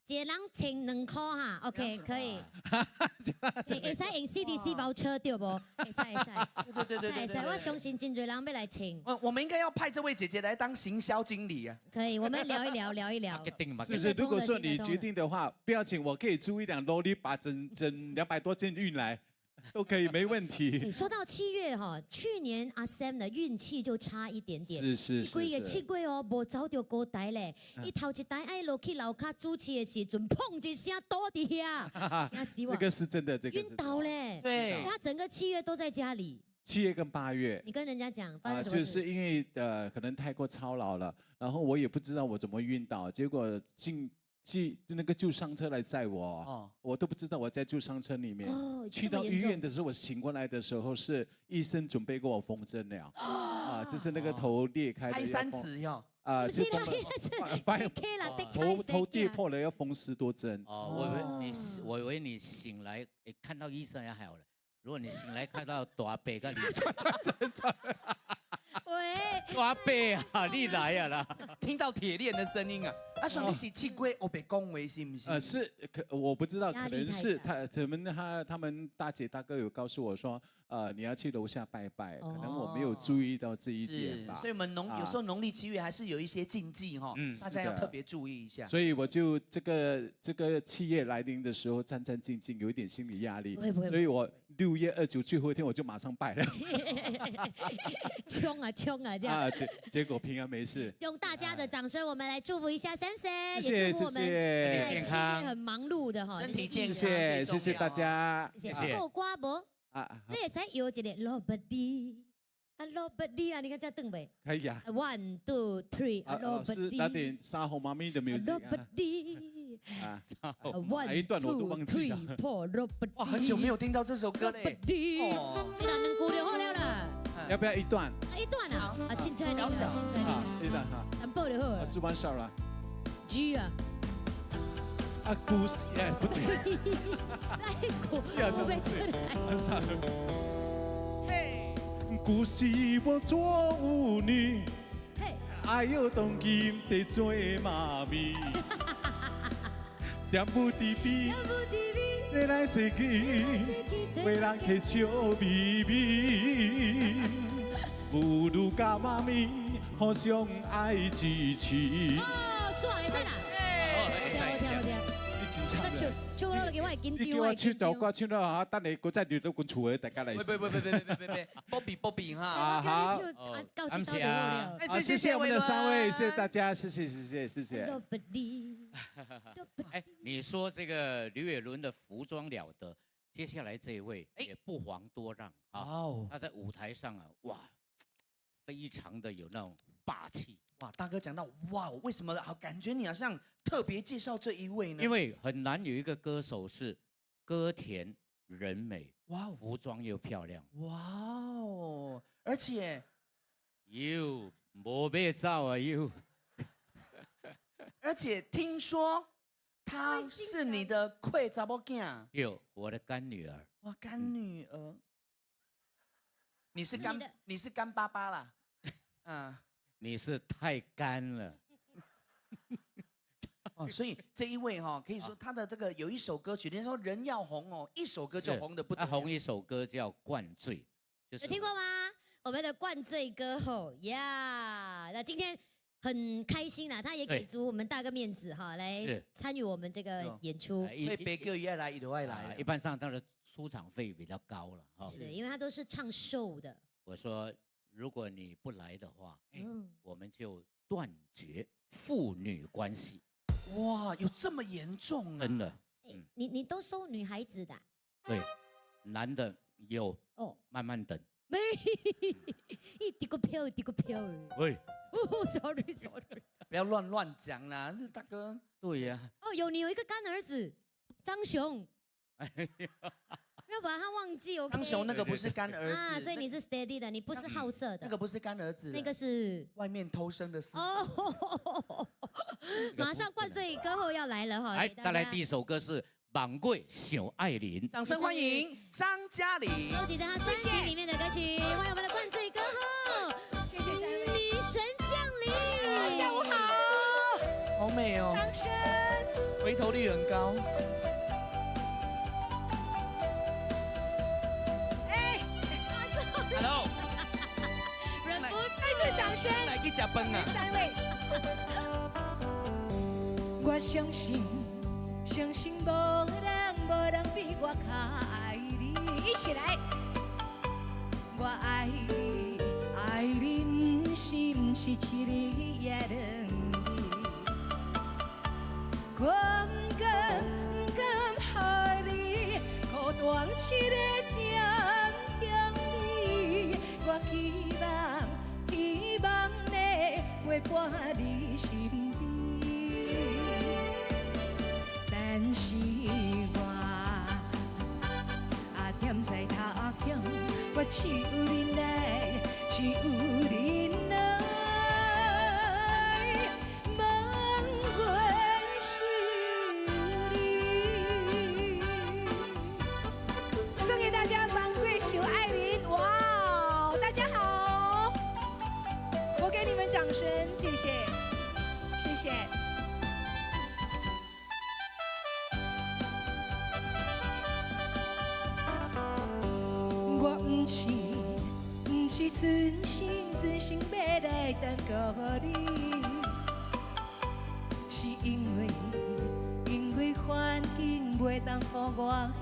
一人请2块哈，OK 可以。会使用 CDC 包车对不？会使。对，我相信真多人要来请。我们应该要派这位姐姐来当行销经理啊。可以，我们聊一聊。是，如果说你决定的话，不要紧，我可以租一辆 lorry 把整200多件运来，都可以，没问题。说到7月哈，去年阿 Sam 的运气就差一点点。是。规个7月哦，无找到高台嘞，伊头一台爱落去楼卡主持的时阵，砰一声倒伫遐，这个是真的，这个晕倒嘞。对，他整个7月都在家里。7月跟8月。你跟人家讲发生什么事？就是因为可能太过操劳了，然后我也不知道我怎么晕倒，结果那个救伤车来载我，我都不知道我在救伤车里面。去到医院的时候，我醒过来的时候是医生准备给我缝针了，就是那个头裂开的。开3指哟。是头跌破了，要缝10多针。我以为你醒来看到医生还好了，如果你醒来看到大伯跟你。喂，大伯啊，你来啊啦！听到铁链的声音啊，阿兄你是7月我被恭维是不是？是，我不知道，可能是他们大姐大哥有告诉我说，你要去楼下拜拜，可能我没有注意到这一点吧。所以我们有时候农历7月还是有一些禁忌哈，大家要特别注意一下。所以我就这个7月来临的时候战战兢兢，有一点心理压力。所以我6月29最后一天我就马上拜了。冲啊这样。结果平安没事。用大家的掌声，我们来祝福一下 Samson， 谢也祝福我们在7月很忙碌的哈，身体健康。谢谢大家。谢谢。有歌无？你会使摇一个 Nobody， Nobody 啊，你看这顿袂？可以啊。1 2 3 Nobody。那点沙红妈咪的 music。Nobody。哪一段我都忘记了。哇，很久没有听到这首歌嘞。哦，这两能顾就好了啦。要不要一段？一段啊，青春你，青春你。一段哈。很爆就好了。是完事了。G 啊。故事不对。来鼓被出来。嘿，故事我做有你，爱要当今得做妈咪。念不离别，说来说去，为人客笑眯眯。母女甲妈咪互相爱支持。哦，爽会使啦！好听。唱了就给我紧张。你叫我唱就我唱了哈，等下我再留到阮厝的大家来。别，Bobby 哈。好，谢谢我们的3位，谢谢大家，谢谢。哎，你说这个吕伟伦的服装了得，接下来这一位也不遑多让啊！他在舞台上啊，哇，非常的有那种霸气。哇，大哥讲到哇，为什么好感觉你好像特别介绍这一位呢？因为很难有一个歌手是歌甜人美，哇，服装又漂亮，哇哦，而且又没被照啊又，而且听说她是你的贵查某囝，有我的干女儿，哇，干女儿，你是干爸爸啦，嗯。你是太干了，哦，所以这一位哈，可以说他的这个有一首歌曲，人家说人要红哦，一首歌就红的不得了。他红一首歌叫《灌醉》，有听过吗？我们的灌醉歌后呀，那今天很开心啦，他也给对足我们大哥面子哈，来是参与我们这个演出。所以别个也来，也都爱来。一般上当然出场费比较高了哈。对，因为他都是唱寿的。我说，如果你不来的话，嗯，我们就断绝父女关系，哇，有这么严重啊？真的。哎你都收女孩子的啊？对，男的有哦，慢慢等。没，一滴个票，一滴个票。喂，哦，sorry。不要乱讲啦，这大哥。对呀。哦，你有一个干儿子，张雄。不要把他忘记，OK。张雄那个不是干儿子啊，所以你是 steady 的，你不是好色的。那个不是干儿子，那个是外面偷生的私。哦，马上灌醉歌后要来了哈。来，给大家再来第一首歌是《晚贵想爱琳》，掌声欢迎张嘉玲。收集在他专辑里面的歌曲，欢迎我们的灌醉歌后，谢谢三位，女神降临。下午好，好美哦，掌声。回头率很高。哎， Hello，忍不住再次掌声。来去吃饭啊！三位，我相信无人比我较爱你。一起来，我爱你，爱你不是一日也两日。我不甘予你孤单一个定向你，我希望你陪伴你身边，但是踮在他乡，我只有忍耐，只有忍耐，望过想你。送给大家《晚贵想爱琳》，哇，大家好，我给你们掌声，谢谢，谢谢。我不是存心要来等到你，是因为环境袂当予我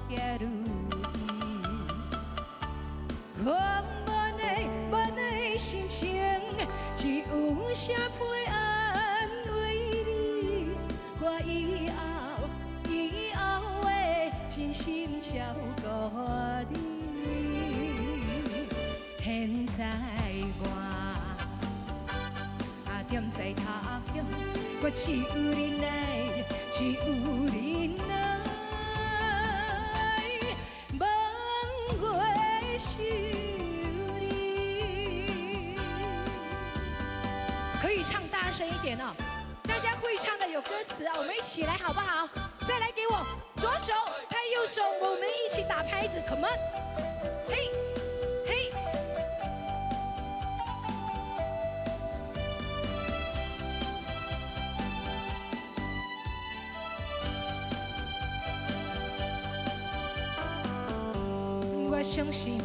遐如意。我的心情只有谁陪安慰你，我以后会真心照顾你。现在我踮在他乡，我只有忍耐，只有忍耐，望过想你。可以唱大声一点哦，大家会唱的有歌词啊，我们一起来好不好？再来给我左手拍右手，我们一起打拍子 ，Come on， 嘿，嘿。我相信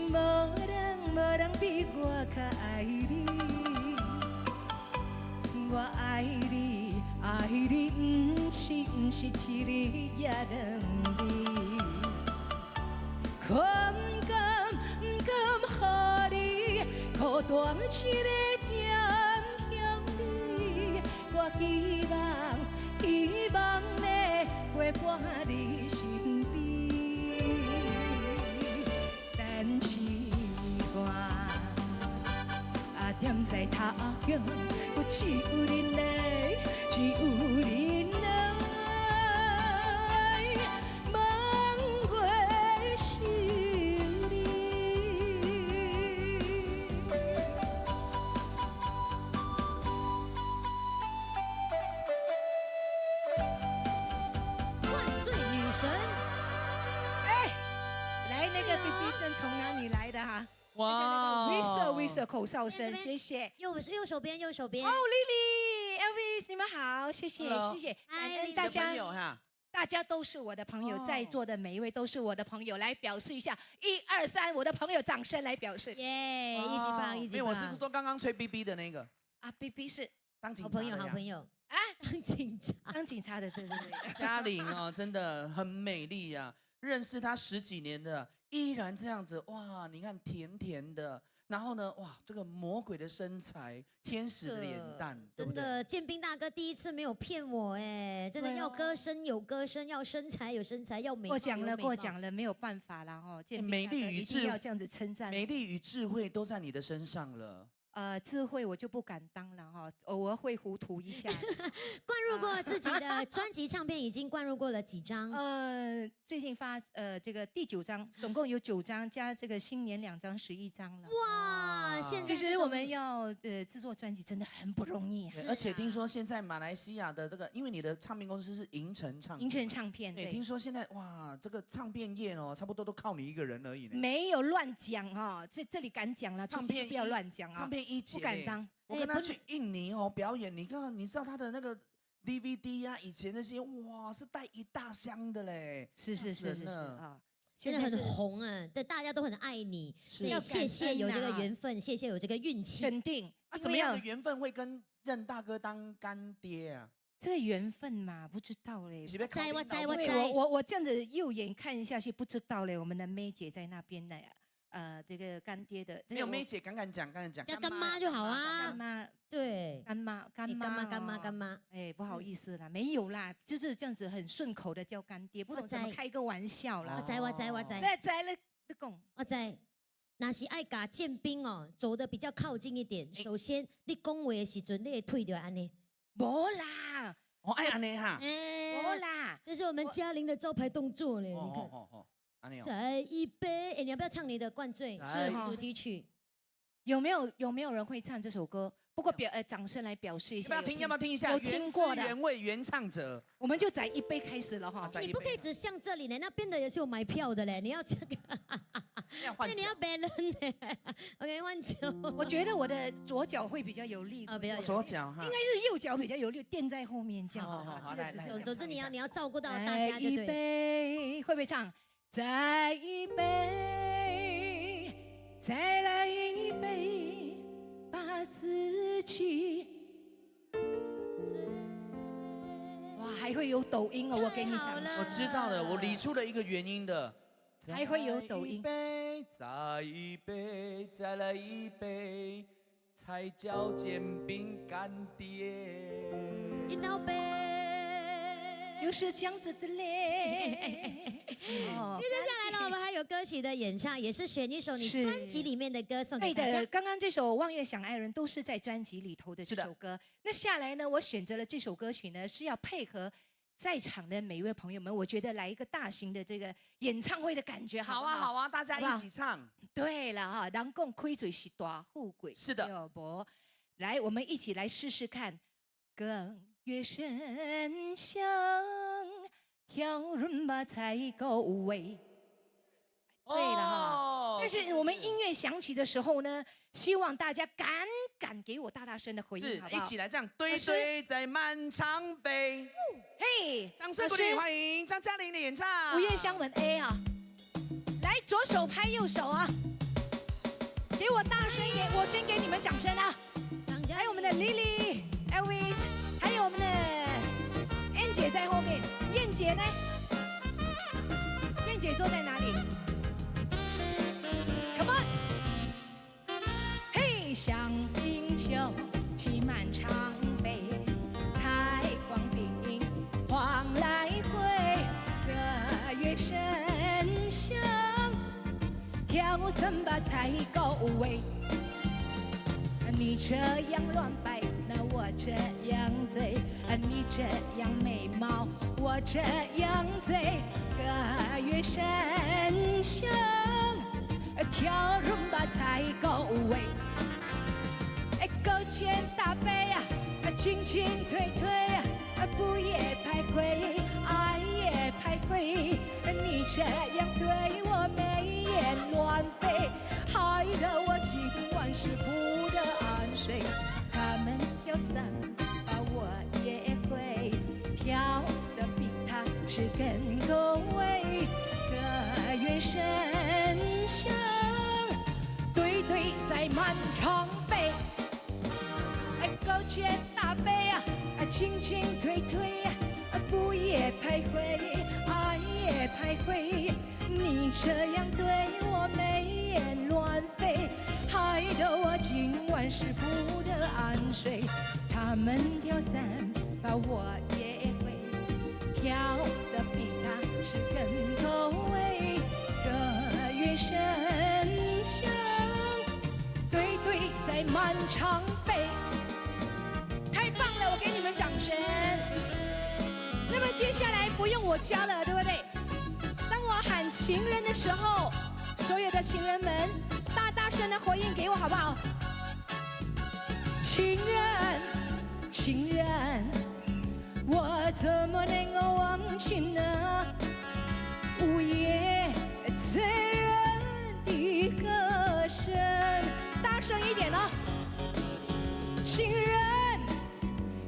无人比我较爱你。我爱你，爱你不是一日也两日。可不甘予你孤单一个定向你。我希望你陪伴你身边，但是我踮在他乡，我只有忍耐，只有忍耐，望过想你。灌醉女神。哎，来那个 BB 声从哪里来的哈？哇 whistle 口哨声，哎这边谢谢。右手边。哦，Lily、Elvis， 你们好，谢谢 Hello 谢谢，嗨感 Lily 恩大你的朋家，友哈，大家都是我的朋友，哦在座的每一位都是我的朋友，来表示一下，1、2、3，我的朋友掌声来表示。耶，一级棒，一级因为我是棒。说刚刚吹 BB 的那个。啊，BB 是当警好朋友，察的呀好朋友啊，当警察。当警察的，对对对。嘉玲哦，真的很美丽呀、认识她10几年的，依然这样子哇！你看甜甜的，然后呢，哇，这个魔鬼的身材，天使的脸蛋，对不对？真的，建斌大哥第一次没有骗我哎，真的对啊要歌声有歌声，要身材有身材，要美貌过奖了，有美貌。过奖了，没有办法了哈。建斌美大哥一丽与智定要这样子称赞。美丽与智慧都在你的身上了。智慧我就不敢当了哈，偶尔会糊涂一下。灌入过自己的专辑唱片，已经灌入过了几张？最近发这个第9张，总共有9张，加这个新年2张，11张了。哇，现在其实我们要制作专辑真的很不容易。对而且听说现在马来西亚的这个，因为你的唱片公司是银城唱片，银城唱片，对，对，听说现在哇，这个唱片业哦，差不多都靠你一个人而已呢。没有乱讲哈，这里敢讲了，唱片出去不要乱讲啊唱，片一姐不敢当。我跟哎不他去印尼哦表演，你看你知道他的那个 DVD 呀、以前那些哇是带一大箱的嘞，是是是是是神了啊，真的很现在是红啊，对，大家都很爱你，是所以要谢谢有这个缘分，谢谢有这个运气。肯定。啊，怎么因为要样的缘分会跟任大哥当干爹啊？这个缘分嘛，不知道嘞你。是不是在我在考虑到我在对我这样子右眼看下去，不知道嘞。我们的妹姐在那边呢，这个干爹的没有妹姐敢讲，叫干妈就好啊干妈对，干妈干妈你干妈干妈哦干妈，哎，不好意思啦，没有啦，就是这样子很顺口的叫干爹，不懂怎么我知开个玩笑啦。我知我知我知那在了，你讲我知。那是爱甲建兵哦，走的比较靠近一点。首先，你讲话的时阵，你的腿就安尼。无啦，我爱安尼哈，无啦，这是我们嘉玲的招牌动作嘞，你看。哦，安尼哦，再一杯，哎，你要不要唱你的灌醉？是哈主题曲。有没有人会唱这首歌？不过掌声来表示一下。要不要听？要不要听一下？有听过的原汁原味原唱者，我们就在一杯开始了哈。在你不可以只向这里呢，那边的也是有买票的嘞，你要这个，要换那你要 balance 呢。OK， 换脚。我觉得我的左脚会比较有力，啊，不要左脚哈应该。是右脚比较有力，垫在后面这样子好好好哈。这个来来只是这样总之你唱一下要照顾到大再一家就对了。杯，会不会唱？再一杯，再来一杯，把自己。哇，还会有抖音哦，我给你讲。太好了我知道了，我理出了一个原因的。还会有抖音再一杯，再一杯，再来一杯，才叫煎饼干爹。饮料杯。就是这样子的嘞。哦接着下来呢，我们还有歌曲的演唱，也是选一首你是专辑里面的歌送对的，给大家。刚刚这首《望月想爱人》都是在专辑里头的这是的首歌。那下来呢，我选择了这首歌曲呢，是要配合在场的每一位朋友们，我觉得来一个大型的这个演唱会的感觉，好啊，好啊。啊，大家一起唱。对了哈，人讲开嘴是大富贵，是的有不？来，我们一起来试试看。更月深香，跳润吧才够味。对了哈。哦但是我们音乐响起的时候呢，希望大家敢给我大大声的回是应，好不好？一起来这样，堆堆在满场飞。嘿，掌声鼓励，欢迎张嘉玲的演唱。午夜香吻 A 啊，来左手拍右手啊，给我大声一点，我先给你们掌声啊！还有我们的 Lily、Elvis， 还有我们的燕姐在后面，燕姐呢？燕姐坐在哪里？Come on！ 嘿，像冰球骑满场飞，彩光冰晃来回，歌乐声响，跳森巴才够味。你这样乱摆，那我这样醉；你这样美貌，我这样醉。歌乐声响，跳伦巴才够味。勾肩搭背啊，进进退退啊，不也徘徊，爱也徘徊。你这样对我眉眼乱飞，害得我今晚是不得安睡。他们跳桑巴我也会，跳得比他是更够味。歌乐声响，堆堆在满场飞。肩搭背啊，进进退退呀，步也徘徊，爱也徘徊。你这样对我眉眼乱飞，害得我今晚是不得安睡。他们跳伞把我也会，跳得比他是更头位，歌乐声响，对对在满场飞。太棒了，我给你们掌声。那么接下来不用我教了，对不对？当我喊情人的时候，所有的情人们大大声的回应给我，好不好？情人，情人，我怎么能够忘记呢？午夜醉人的歌声，大声一点哦！情人，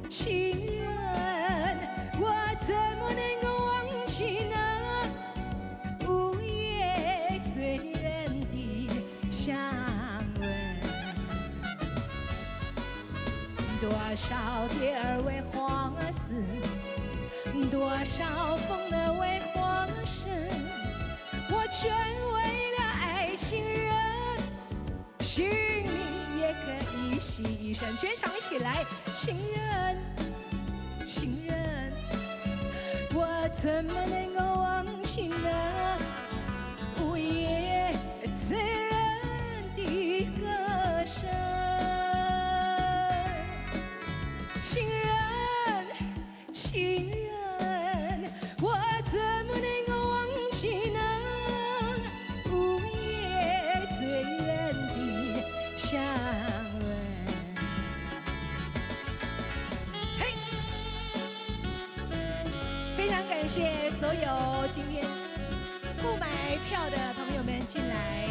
情人，我怎么能够忘记呢？午夜醉人的香吻，多少蝶儿为花死，多少风儿为花生，我却为了爱情人，性命也可以牺牲。全场一起来，情人，情人，我怎么能够忘记呢？午夜醉人的歌声，情人，情人，我怎么能够忘记呢？午夜醉人的香吻。嘿，非常感谢所有今天不买票的朋友们进来。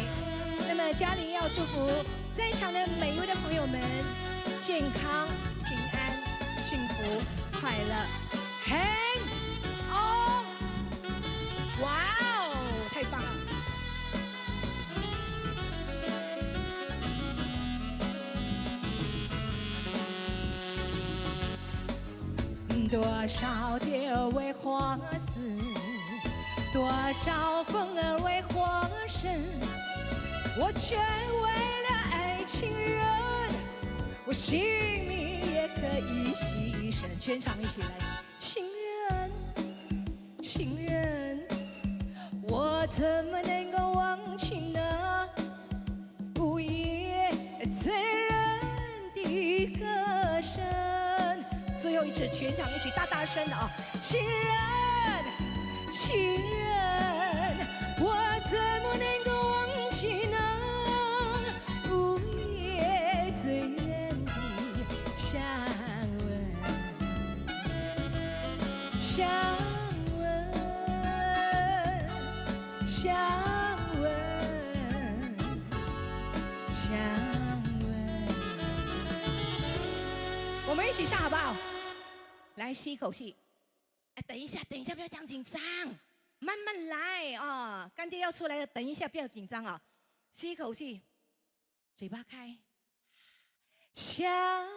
那么嘉玲要祝福在场的每一位的朋友们健康、平安、幸福、快乐。Hang on！ 哇哦，太棒了！多少蝶儿为花死，多少风儿为花生，我却为了爱情人，我性命也可以牺牲。全场一起来，情人，情人，我怎么能够忘记呢？午夜醉人的歌声。最后一次，全场一起大大声的啊！情人，情人，我怎么能够忘记呢？午夜醉人的香吻，香吻，香吻，香吻。我们一起唱好不好？来，吸一口气。哎，等一下，等一下，不要这样紧张，慢慢来啊、哦！干爹要出来了，等一下，不要紧张啊！吸一口气，嘴巴开。香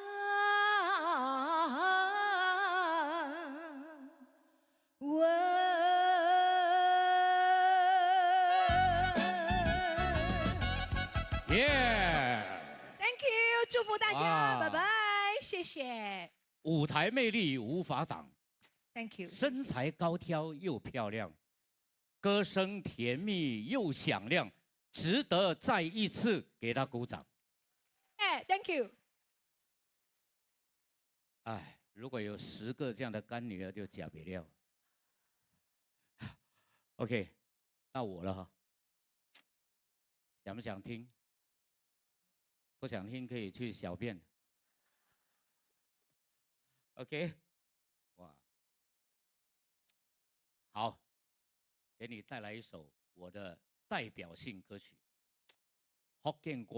吻。耶！ Thank you， 祝福大家，拜拜，谢谢。舞台魅力无法挡， Thank you， 身材高挑又漂亮，歌声甜蜜又响亮，值得再一次给她鼓掌。哎 ，Thank you。哎，如果有10个这样的干女儿，就假别了。OK， 到我了哈，想不想听？不想听可以去小便。OK， 哇，好，给你带来一首我的代表性歌曲《福建歌》，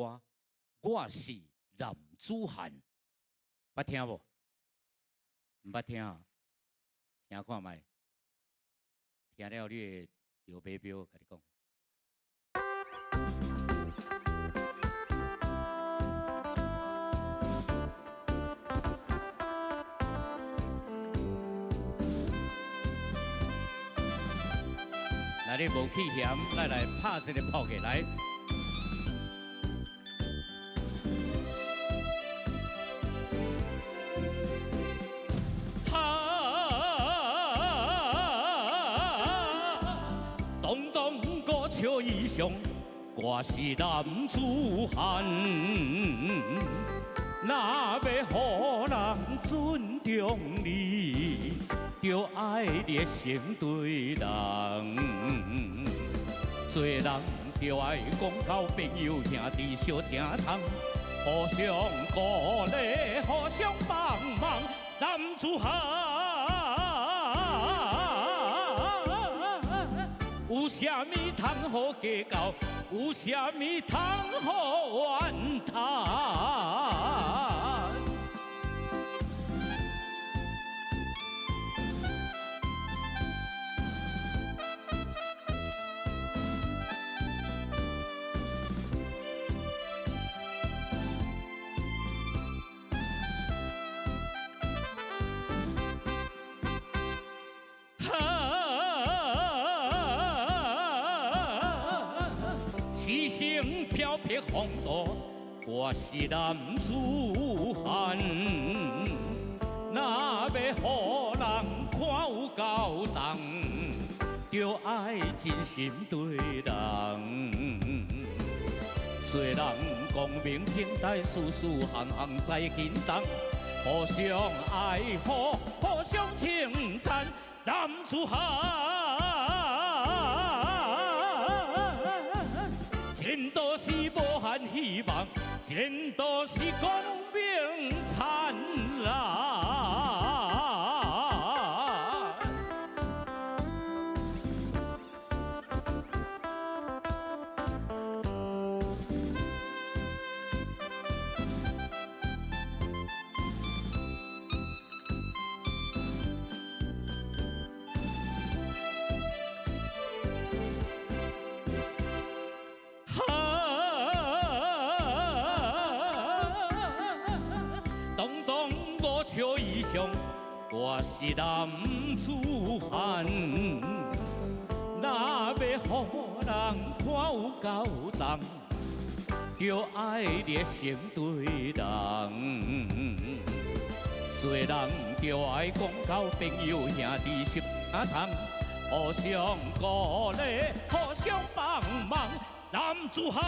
我是男子汉，捌听不？唔捌听啊？听看卖，听了你会丢马标，跟你讲。那你无去嫌，来拍一个扑起来。东东歌笑衣裳，我是男子汉。若要互人尊重你，就爱热心对人。做人就爱讲交朋友兄弟小听通，互相鼓励，互相帮忙，男子汉。有啥物通好计较？有啥物通好怨叹？时声飘飘风度，我是男子汉。若要互人看有够重，就爱真心对人。做人光明正大，事事行行在紧当，互相爱护，互相称赞，男子汉。前途是无限希望，前途是光明灿烂。笑衣裳，我是男子汉。若要互人看有够重，就爱热心对人。做人就爱讲交朋友兄弟心通，互相鼓励，互相帮忙，男子汉。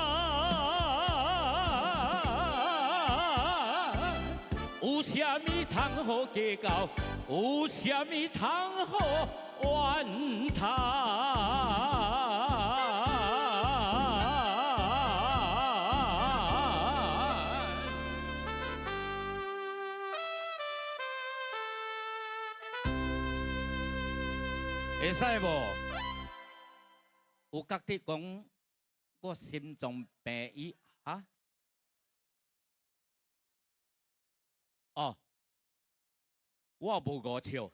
有啥物通好计较？有啥物通好怨叹？会使无？有觉得讲我心脏病医啊？哦，我无误笑。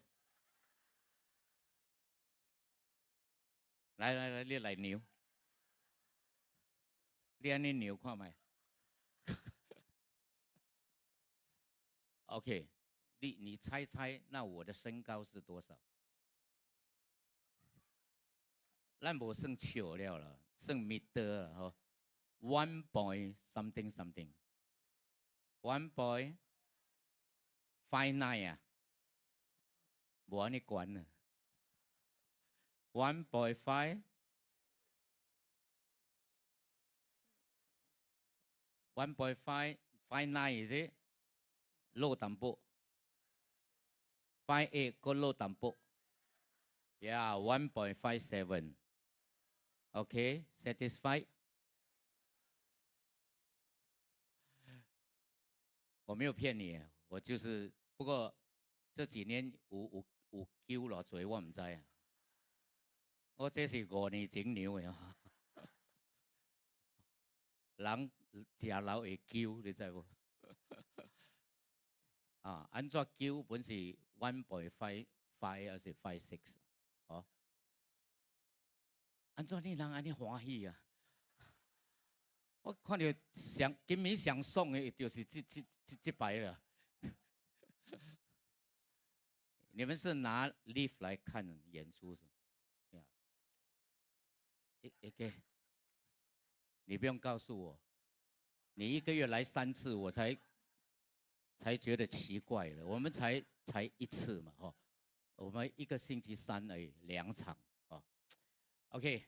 来，你来扭，你安尼扭看卖。OK， 你猜猜，那我的身高是多少？咱无算笑了啦，算 meter 啦吼 ，1 point something something，1 point 59啊，无安尼悬啊 ，1.5 1.5 59 is it？ low 淡薄 58 个 low 淡薄 ，Yeah 1.57。Okay, satisfied？ 我没有骗你，我就是，不过这几年有救偌济，我唔知啊。我这是5年前牛的啊，人食老会救，你知无？啊，安怎救？本是 1.5 还是56？ 哦。安怎你人安尼欢喜啊？我看到今年上爽的就是这排了。你们是拿 lift 来看演出是？一个，你不用告诉我，你1个月来3次，我才觉得奇怪了。我们才1次嘛，哦，我们1个星期3而已，2场，哦 ，OK。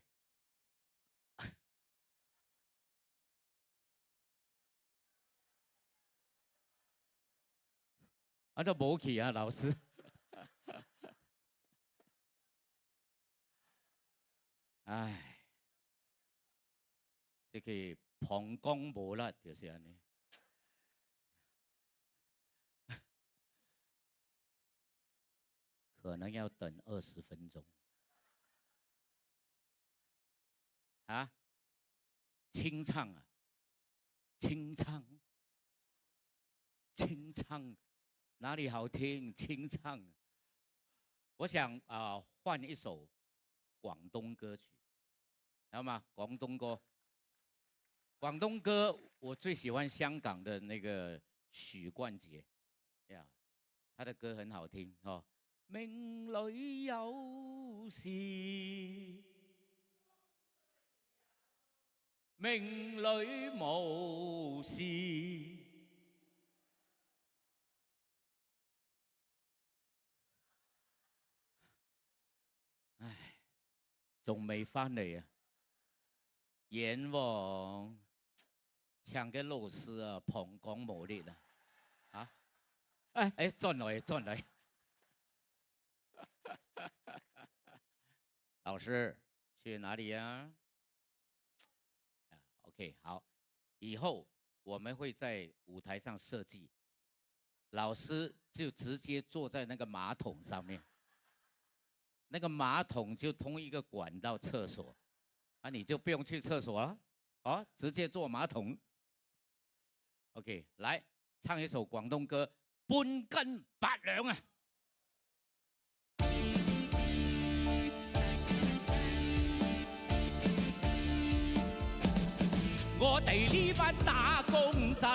啊，都冇去啊，老师。唉，这个膀胱无力就是安尼。可能要等20分钟。啊？清唱啊？清唱？清唱？哪里好听？清唱。我想换一首广东歌曲，知道吗？广东歌。广东歌我最喜欢香港的那个許冠傑，呀，他的歌很好聽哦。命裏有時，命裏無時。唉，仲未翻嚟啊！阎王唱嘅老師啊，膀胱無力啊！啊？哎，轉來。老師去哪裡呀？OK， 好，以後我們會在舞台上設計，老師就直接坐在那個馬桶上面，那個馬桶就通一個管到廁所，啊，你就不用去廁所了，哦，直接坐馬桶。OK， 來唱一首廣東歌，半斤8兩啊！我哋呢班打工仔，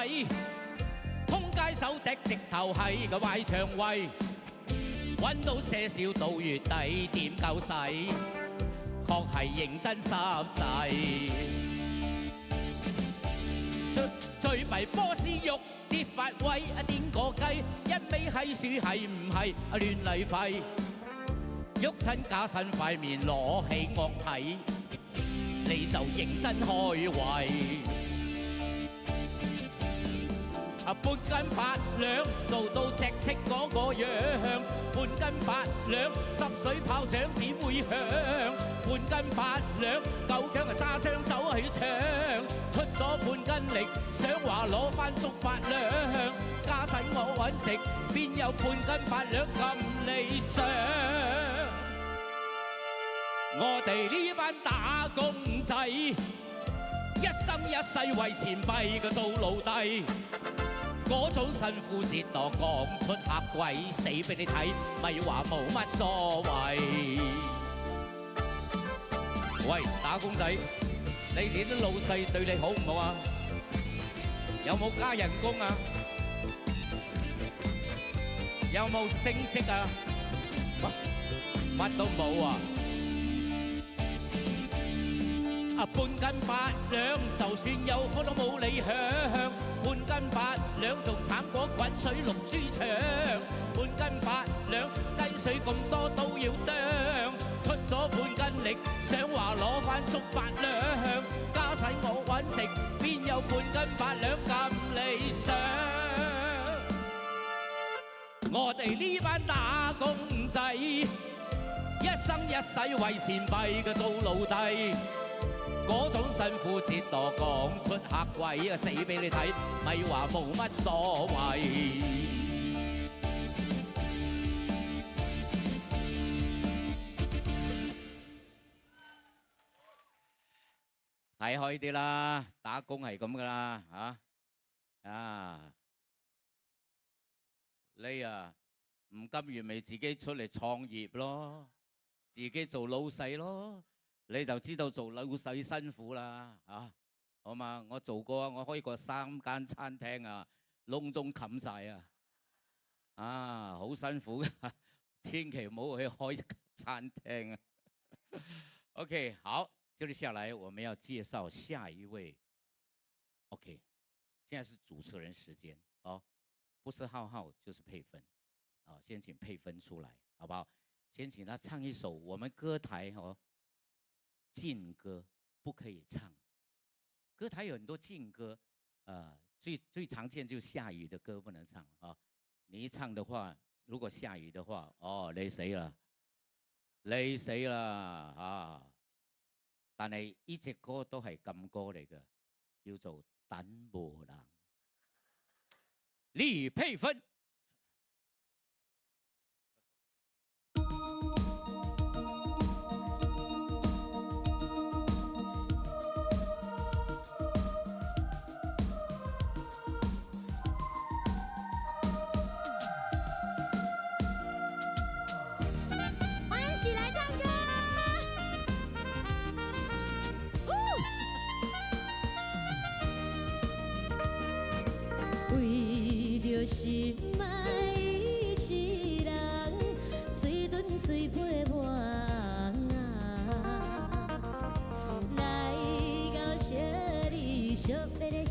通街手笛直頭係個壞腸胃，揾到些少到月底點夠使，確係認真濕滯。最迷波斯肉跌發威，點個雞一味閪樹係唔係亂嚟廢？喐親假身塊面攞起惡睇。你就認真開胃，半斤8兩做到隻戚嗰個樣，半斤8兩濕水炮仗點會響？半斤8兩夠薑揸槍走去搶，出咗半斤力，想話攞翻足8兩，家陣我揾食邊有半斤8兩咁理想？我哋呢班打工仔，一生一世為錢幣嘅做奴隸，嗰種辛苦折墮講出客鬼，死俾你睇，咪話冇乜所謂。喂，打工仔，你哋啲老細對你好唔好啊？有冇加人工啊？有冇升職啊？乜都冇啊！半斤8兩，就算有福都冇理想。半斤8兩仲慘過滾水淥豬腸。半斤8兩，雞碎咁多都要啄。出咗半斤力，想話攞翻足8兩。家陣我揾食，邊有半斤8兩咁理想？我哋呢班打工仔，一生一世為錢幣嘅做奴隸。嗰種辛苦折墮講出客鬼啊，死俾你睇，咪話冇乜所謂。睇開啲啦，打工係咁噶啦，你啊唔甘願咪自己出嚟創業咯，自己做老細咯。你就知道做老細辛苦啦，好嘛？我做過啊，我開過3間餐廳啊，窿中冚晒啊，好辛苦噶，千祈唔好去開餐廳啊。OK， 好，接下来我们要介绍下一位。OK， 现在是主持人时间哦，不是浩浩就是佩芬，哦，先请佩芬出来，好不好？先请他唱一首我们歌台禁歌，不可以唱。歌台有很多禁歌，最常见就是下雨的歌不能唱啊。你一唱的话，如果下雨的话，哦，累死了，累死了啊！但係呢隻歌都係禁歌嚟嘅，叫做《等無人》。李佩芬。欢喜来唱歌。为着心爱一人，水遁水陪我来到这里惜别的时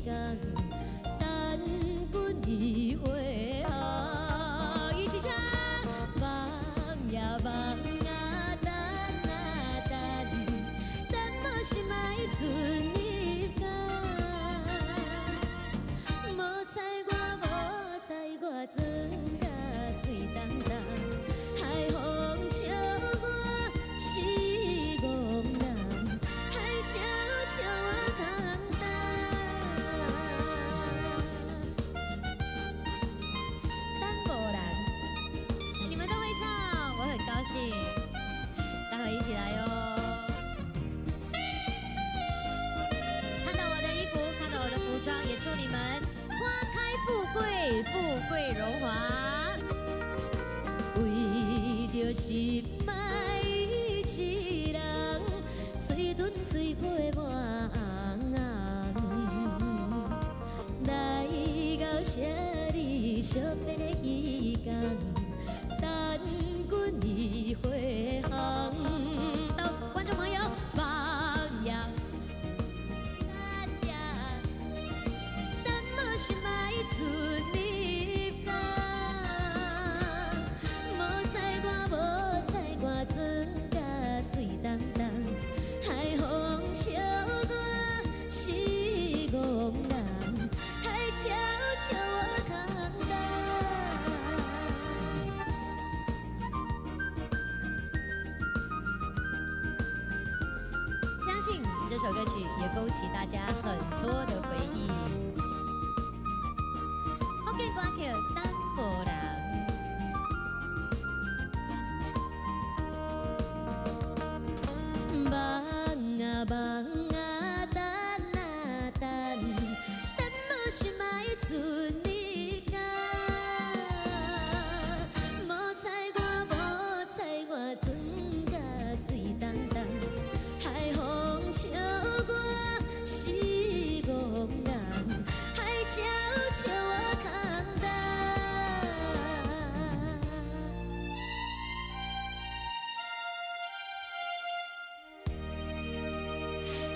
间，等阮一回啊，一起唱。望呀望啊，等啊等，等无心爱存一天。无采我船甲水东东，海风笑我是憨人，海潮笑我空等。等无人，你们都会唱，我很高兴，待会一起来哦。看到我的衣服，看到我的服装，也祝你们花开富贵，富贵荣华。为着心爱一人，水遁水陪我来到这里惜别的时间，等阮一回航。到观众朋友，望呀等呀，等无心爱存一天。无采我船甲水东东，海风笑我是憨人，海潮笑我空等。相信这首歌曲也勾起大家很多的回忆。福建歌曲《等无人》。望啊望啊，等啊等，等无心爱存一天。无采我船甲水东东，海风笑我是憨人，海潮笑我空等。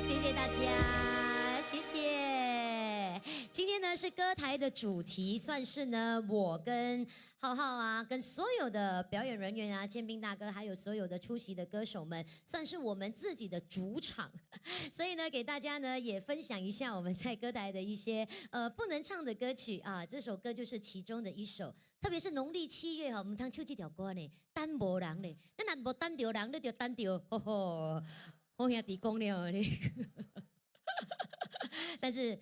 谢谢大家，谢谢。今天呢是歌台的主题，算是呢我跟浩浩啊，跟所有的表演人员啊，建斌大哥，还有所有的出席的歌手们，算是我们自己的主场。所以呢，给大家呢也分享一下我们在歌台的一些不能唱的歌曲啊，这首歌就是其中的一首。特别是农历7月哈，我们唱这条歌呢，等无人呢，咱若无等着人，你就等着，吼吼。我兄弟讲了呢，但是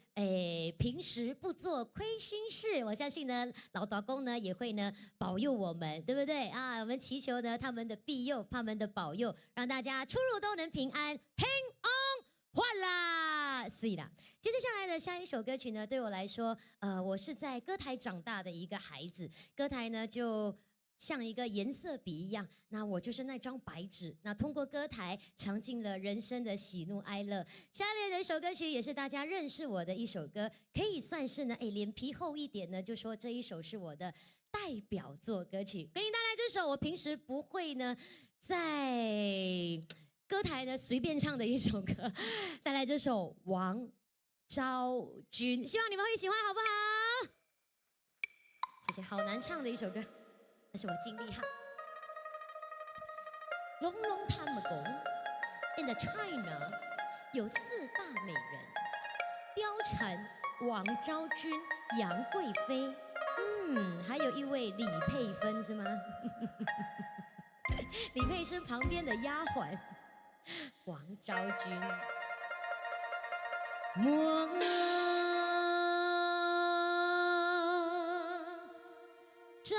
平时不做亏心事，我相信呢，老大公呢也会呢保佑我们，对不对啊？我们祈求呢他们的庇佑，他们的保佑，让大家出入都能平安，平安换啦，是啦。接着下来的下一首歌曲呢，对我来说，我是在歌台长大的一个孩子，歌台呢就像一个颜色笔一样，那我就是那张白纸。那通过歌台尝尽了人生的喜怒哀乐。下列的一首歌曲也是大家认识我的一首歌，可以算是呢，脸皮厚一点呢，就说这一首是我的代表作歌曲。给你带来这首我平时不会呢在歌台呢随便唱的一首歌，带来这首《王昭君》，希望你们会喜欢，好不好？谢谢，好难唱的一首歌，但是我尽力哈。Long long time ago, in the China， 有4大美人，貂蝉、王昭君、杨贵妃，还有一位李佩芬是吗？李佩是旁边的丫鬟，王昭君。王昭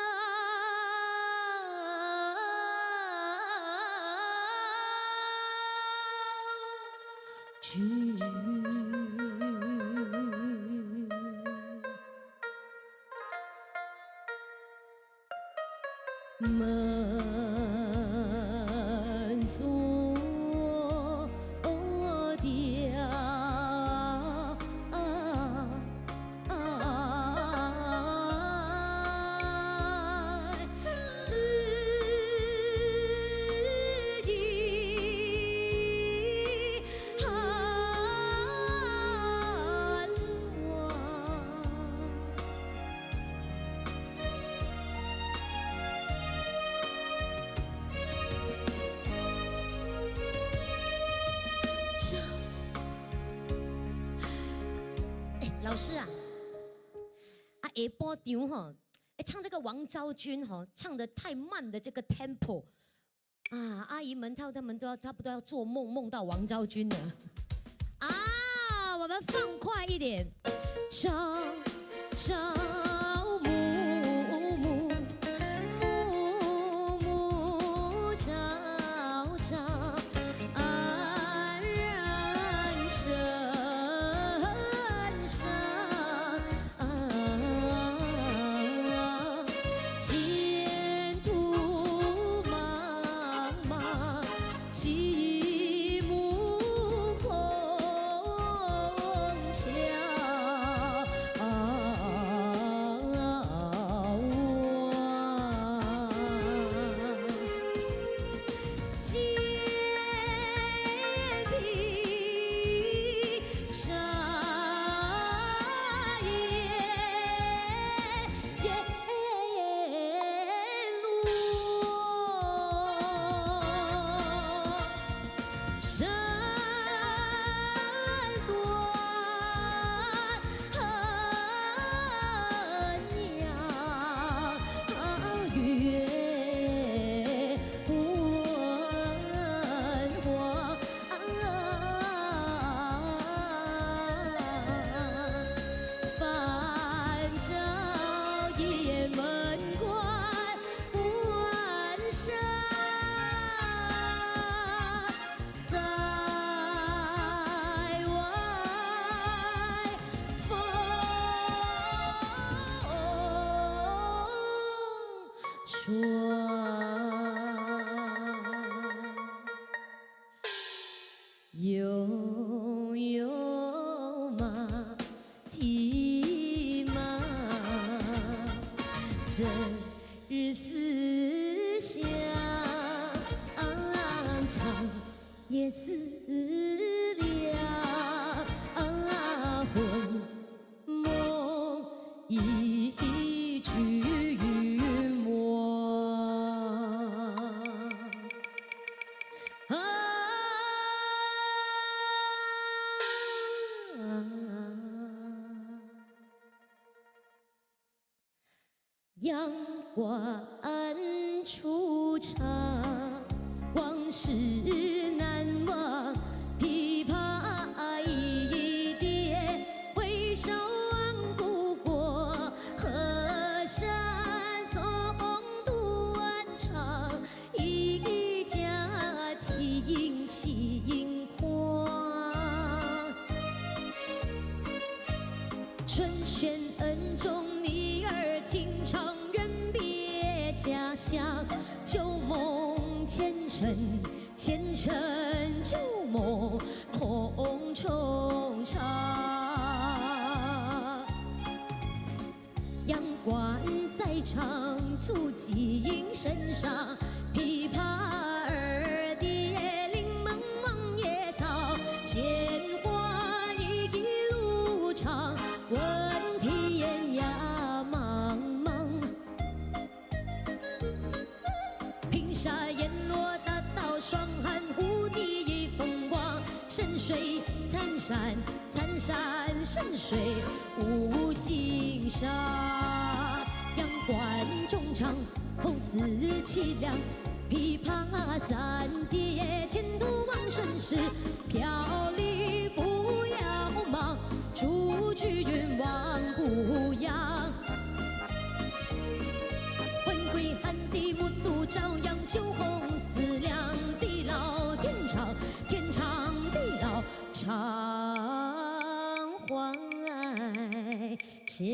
君，满座老师啊，下半场哈，唱这个王昭君哈，唱得太慢的这个 tempo 啊，阿姨们他们都要差不多要做梦，梦到王昭君了啊，我们放快一点，昭木昭安然生。悠悠马蹄马，整日思乡，长夜思量，魂梦一句阳关出场，往事难忘，琵琶一叠，回首望不过河山松渡万场，一家庭轻狂，春轩恩重你儿情长。家乡旧梦前尘，前尘旧梦空惆怅。阳关在长簇锦身上，琵琶二叠临门山，残山深水无形沙。阳关中长，后似凄凉。琵琶三叠，前途往生时，飘离不要忙，出去云望孤阳。魂归汉地，木都朝阳，酒红思量，地老天长，天长地老长怀乡。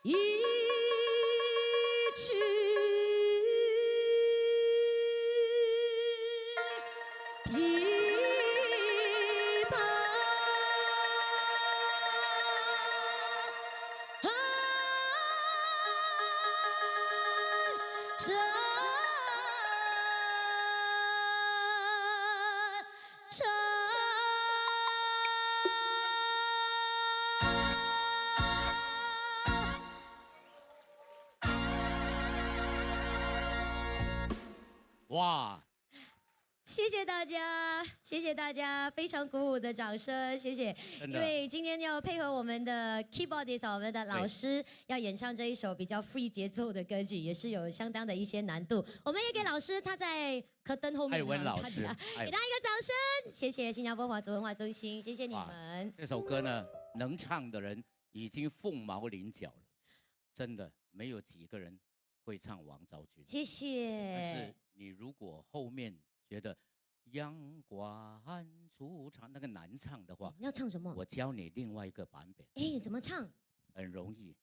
一曲琵琶，唱唱。哇，谢谢大家，谢谢大家，非常鼓舞的掌声，谢谢。真的因为今天要配合我们的 keyboardist， 我们的老师要演唱这一首比较 free 节奏的歌曲，也是有相当的一些难度。我们也给老师他在柯灯后面，艾文老师，给他一个掌声，谢谢新加坡华族文化中心，谢谢你们。这首歌呢，能唱的人已经凤毛麟角了，真的没有几个人会唱王昭君。谢谢。但是你如果后面觉得阳关出场那个难唱的话，你要唱什么？我教你另外一个版本。哎，怎么唱？很容易。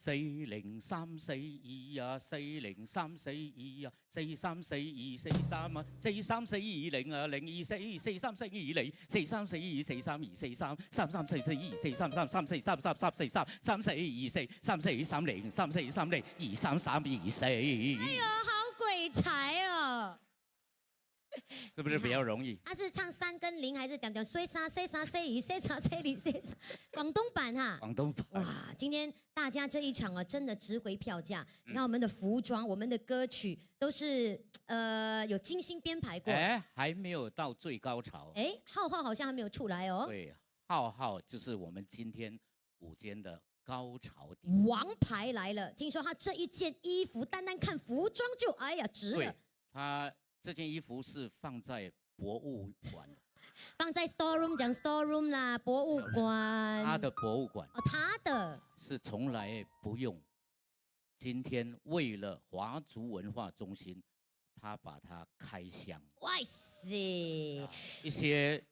40342啊，40342啊，43424啊，43420啊，2244342，43243434343434343434343434343434343434343。哎呦，好鬼才哦！是不是比较容易？他是唱3跟0，还是点点碎沙碎沙碎一碎沙碎里碎沙？广东版哈。广东版。哇，今天大家这一场啊，真的值回票价。你看我们的服装，我们的歌曲都是有精心编排过。哎，还没有到最高潮。哎，浩浩好像还没有出来哦。对，浩浩就是我们今天午间的高潮点。王牌来了，听说他这一件衣服，单单看服装就哎呀值了。对，他这件衣服是放在博物馆，放在 storeroom 讲 storeroom 啦，博物馆。他的博物馆哦，他的是从来不用。今天为了华族文化中心，他把它开箱。哇塞！一些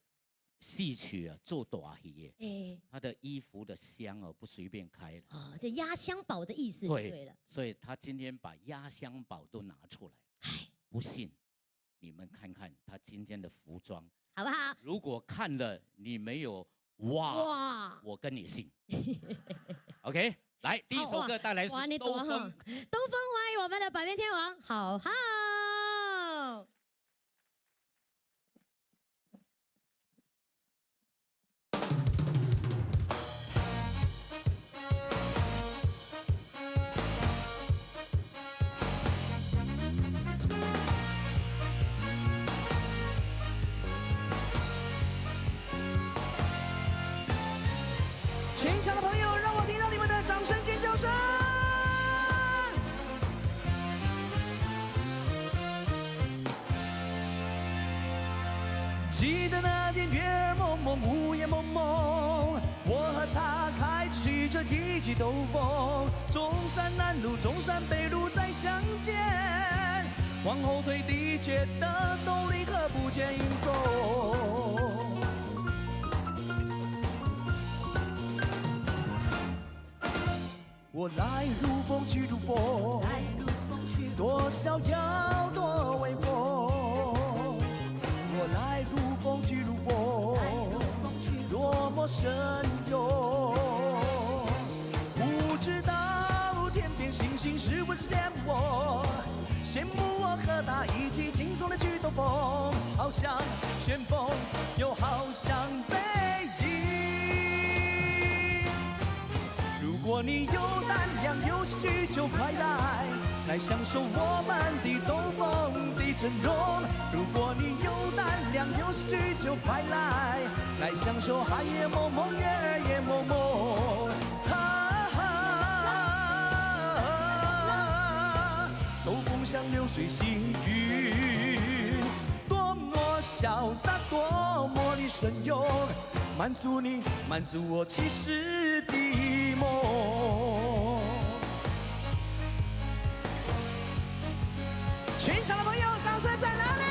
戏曲啊，做大戏耶，哎，他的衣服的箱哦不随便开了。哦，这压箱宝的意思就对了。所以他今天把压箱宝都拿出来。哎，不信，你们看看他今天的服装，好不好？如果看了你没有哇，我跟你姓。OK， 来第一首歌带来是哇，你兜风。多哈，兜风欢迎我们的百变天王，好好。全场的朋友，让我听到你们的掌声尖叫声！记得那天月儿蒙蒙，午夜蒙蒙，我和他开启着一骑兜风，中山南路、中山北路再相见，往后退地铁的动力和不见影踪。我来如风去如风，多逍遥多威风。我来如风去如风，多么神勇。不知道天边星星是不是羡慕我，羡慕我和他一起轻松的去兜风，好像旋风，又好像背影。如果你有胆量有需求，快来来享受我们的东风的阵容。如果你有胆量有需就快来，来享受海夜梦梦月儿夜梦梦。都共享流水行云，多么潇洒，多么的神勇，满足你，满足我其实的梦。全场的朋友，掌声在哪里？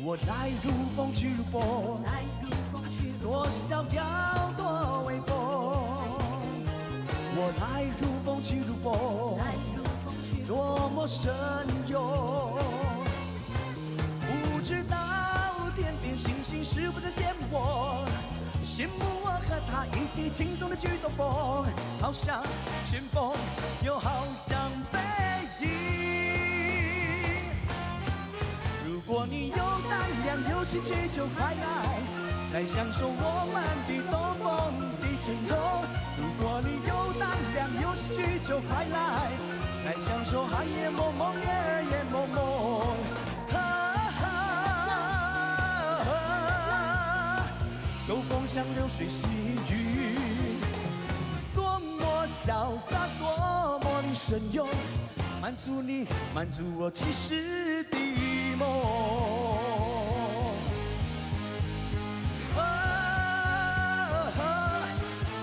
我来如风去如风，多逍遥多威风。我来如风去如风，多么神勇。不知道天边星星是不是羡慕我，羡慕我和他一起轻松的去兜风，好像旋风，又好像背影。如果你有胆量有兴趣就快来，来享受我们的东风的阵容。如果你有胆量有兴趣就快来，来享受海夜梦梦月儿夜梦梦。都共享流水行云，多么潇洒，多么的神勇，满足你，满足我其实的梦。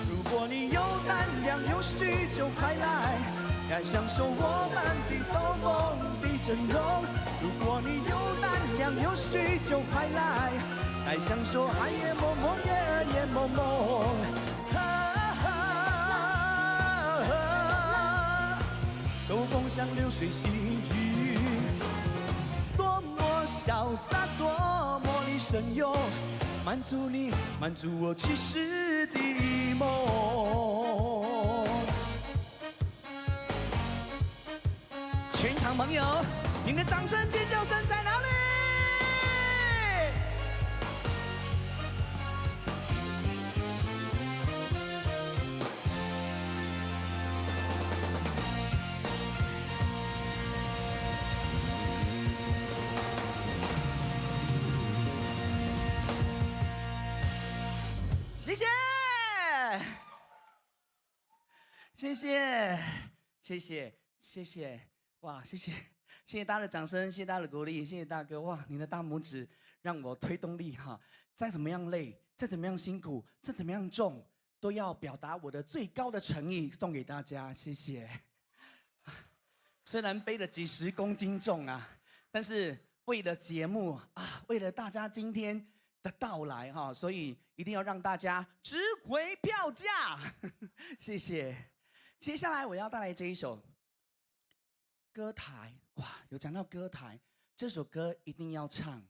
如果你有胆量有需就快来，来享受我们的东风的阵容。如果你有胆量有需就快来，来享受海夜梦梦月儿夜梦梦。都共享流水行云，多么潇洒，多么的神勇，满足你，满足我其实的梦。全场朋友，您的掌声尖叫声在哪里？谢谢，谢谢，谢谢，谢谢，哇，谢谢，谢谢大家的掌声，谢谢大家的鼓励，谢谢大哥，哇，你的大拇指让我推动力哈，再怎么样累，再怎么样辛苦，再怎么样重，都要表达我的最高的诚意送给大家，谢谢。虽然背了几十公斤重啊，但是为了节目啊，为了大家今天的到来哈，所以一定要让大家值回票价，谢谢。接下来我要带来这一首歌台，哇，有讲到歌台，这首歌一定要唱。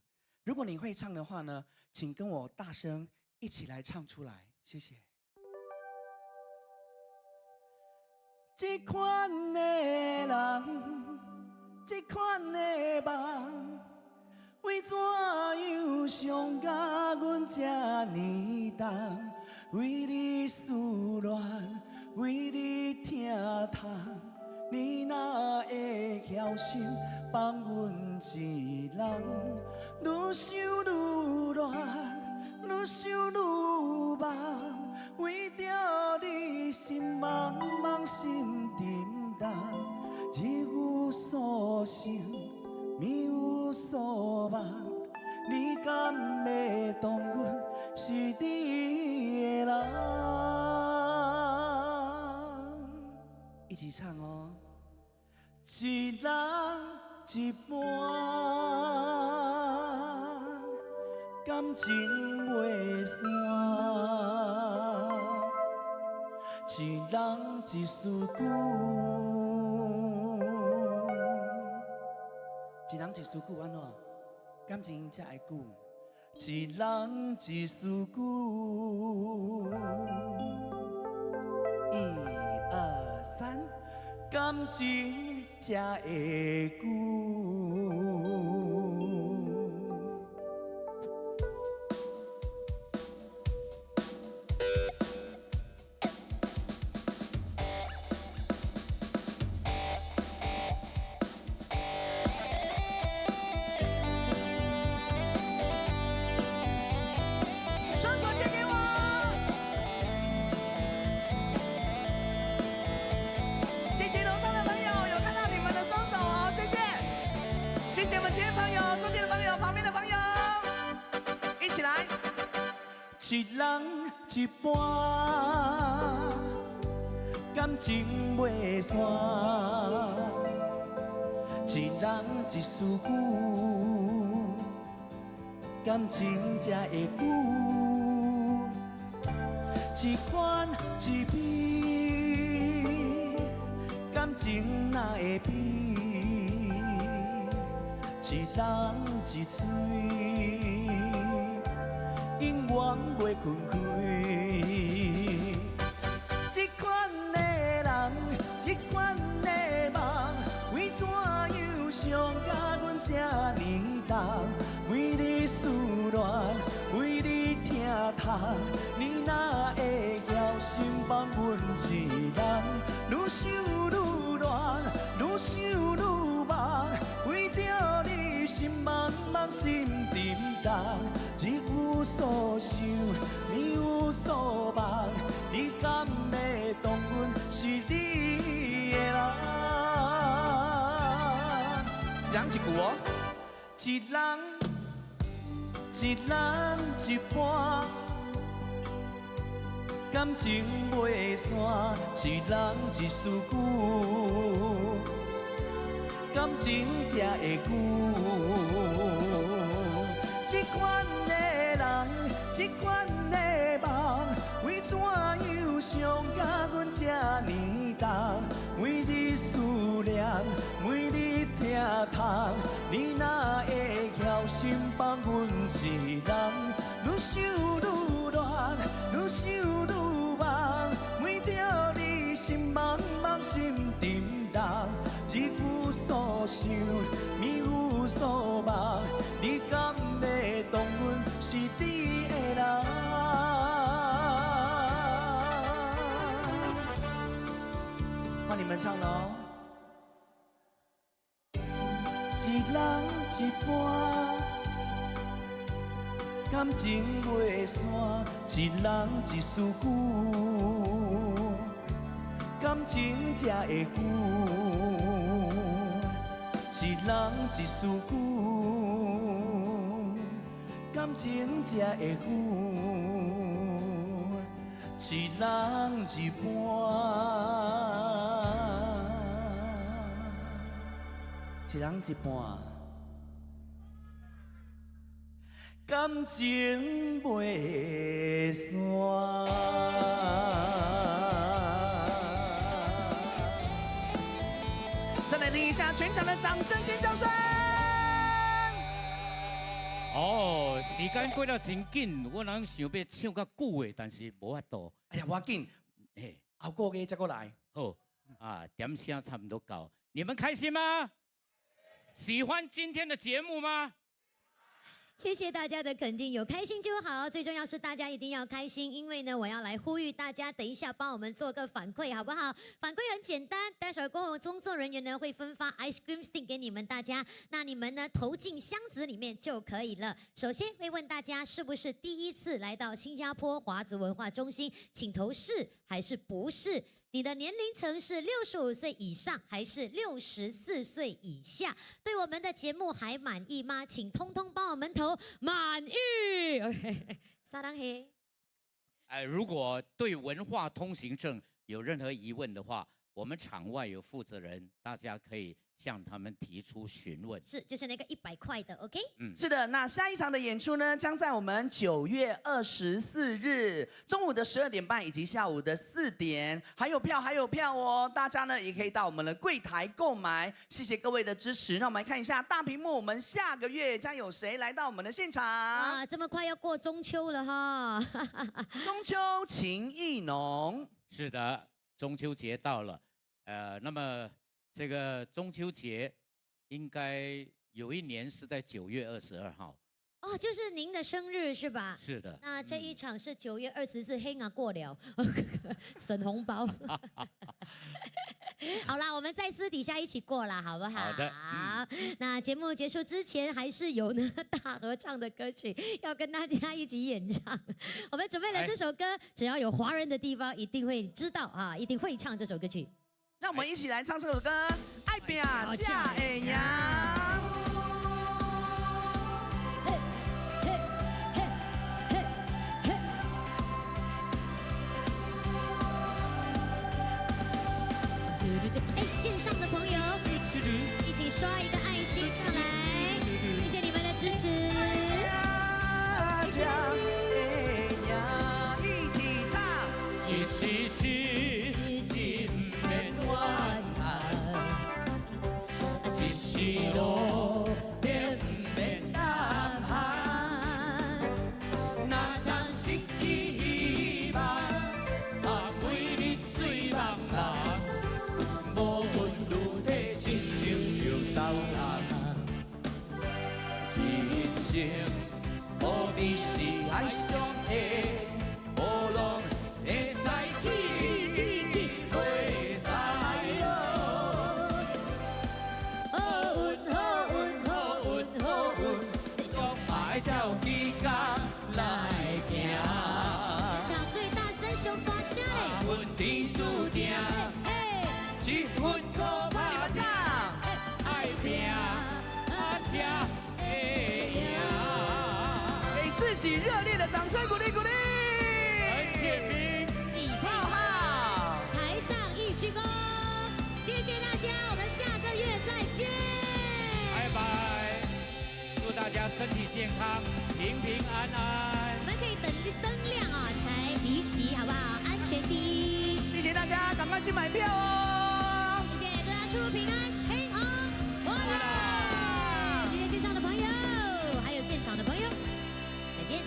如果你会唱的话呢，请跟我大声一起来唱出来，谢谢。这款的人，这款的梦。为怎样伤甲阮这呢重？为你思乱，为你疼痛，你哪会晓心放阮一人？愈想愈乱，愈想愈梦，为着你心茫茫心沉重，日有所想。眠有所梦，你敢会当阮是你的人？一起唱哦。一人一半，感情袂散，一人一思句。一人一思句安怎？感情才会久。一人一思句。1、2、3，感情才会久。双手借给我。谢谢楼上的朋友，有看到你们的双手哦，谢谢。谢谢我们前面朋友、中间的朋友、旁边的朋友，一起来。一人一半，感情袂散；一人一思句，感情才会久。一款一味，感情哪会比？一人一嘴，永远袂分开。这款的人，这款的梦，为怎样伤甲阮这呢重？为你思恋，为你疼痛，你哪会晓心放阮一人？愈想愈乱，愈想愈梦，为着你心茫茫，心沉重。日有所想，夜有所梦，你敢会当阮是你的人？一人一句哦，一人一半，感情袂散，一人一思句，感情才会久。这款的人，这款的梦，为怎样伤甲阮这呢重？为你思念，为你疼痛，你哪会晓心放阮一人？愈想愈乱，愈想愈梦，为着你心茫茫，心沉重。日有所想，夜有所梦，你敢会当阮是你的人？换你们唱了哦。一人一半，感情袂散，一人一思句，感情才会久。一人一思句，感情才会久。一人一半。一人一半，感情袂散。再来听一下全场的掌声尖叫声。哦，时间过得真紧，我人想要唱较久的，但是无法度。哎呀，我紧，嘿，后个月再过来。好啊，点声差不多到，你们开心吗？喜欢今天的节目吗？谢谢大家的肯定，有开心就好，最重要是大家一定要开心，因为呢，我要来呼吁大家，等一下帮我们做个反馈，好不好？反馈很简单，待会儿过后工作人员呢会分发 ice cream stick 给你们大家，那你们呢投进箱子里面就可以了。首先会问大家是不是第一次来到新加坡华族文化中心，请投是还是不是？你的年龄层是65岁以上还是64岁以下？对我们的节目还满意吗？请通通帮我们投满意。撒浪嘿。如果对文化通行证有任何疑问的话，我们场外有负责人，大家可以向他们提出询问。是，就是那个100块的，OK？是的，那下一场的演出呢，将在我们9月24日中午的12点半以及下午的4点，还有票哦，大家呢也可以到我们的柜台购买。谢谢各位的支持。那我们来看一下大屏幕，我们下个月将有谁来到我们的现场？啊，这么快要过中秋了哈！中秋情意浓。是的，中秋节到了，那么这个中秋节应该有一年是在9月22号。哦，就是您的生日是吧？是的。那这一场是9月24，黑啊过了，省红包。好啦，我们在私底下一起过啦，好不好？好的。那节目结束之前，还是有呢大合唱的歌曲要跟大家一起演唱。我们准备了这首歌，只要有华人的地方，一定会知道啊，一定会唱这首歌曲。让我们一起来唱这首歌《爱拼才会赢》。哎，线上的朋友，一起刷一个爱心上来，谢谢你们的支持。一起唱，一时时真免怨叹，一时路便免胆寒。哪通失去希望，啊，每日醉茫茫。无魂如体，亲像着走人。人生何必是爱相爱，无论会使去，袂使落。好运，好运，好运，好运，总爱照机甲来行。唱最大声，上大声嘞！阮天注定。一份苦怕唱，爱拼才会赢。给自己热烈的掌声鼓励鼓励。很简明，李佩浩，台上一鞠躬，谢谢大家，我们下个月再见，拜拜，祝大家身体健康，平平安安。我们可以等灯亮啊才离席，好不好？安全第一。谢谢大家，赶快去买票哦。谢谢，祝大家出入平安，平安回来。谢谢线上的朋友，还有现场的朋友，再见。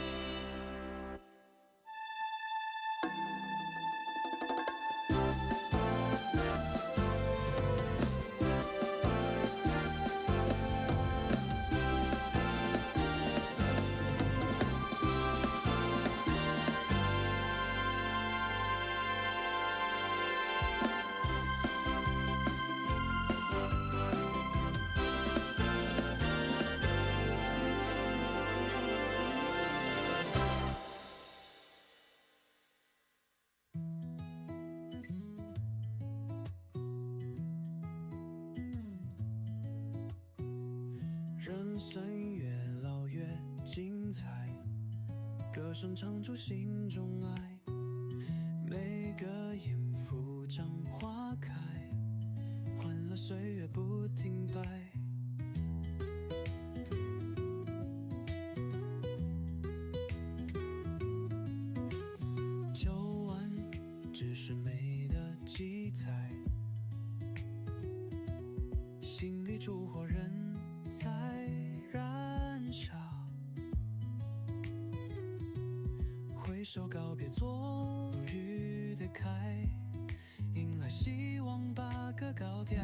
人生越老越精彩，歌声唱出心中爱，每个音符将花开，欢乐岁月不停摆。旧碗只是美的记载，心里烛火人才燃烧，挥手告别昨日的开，迎来希望把歌高调。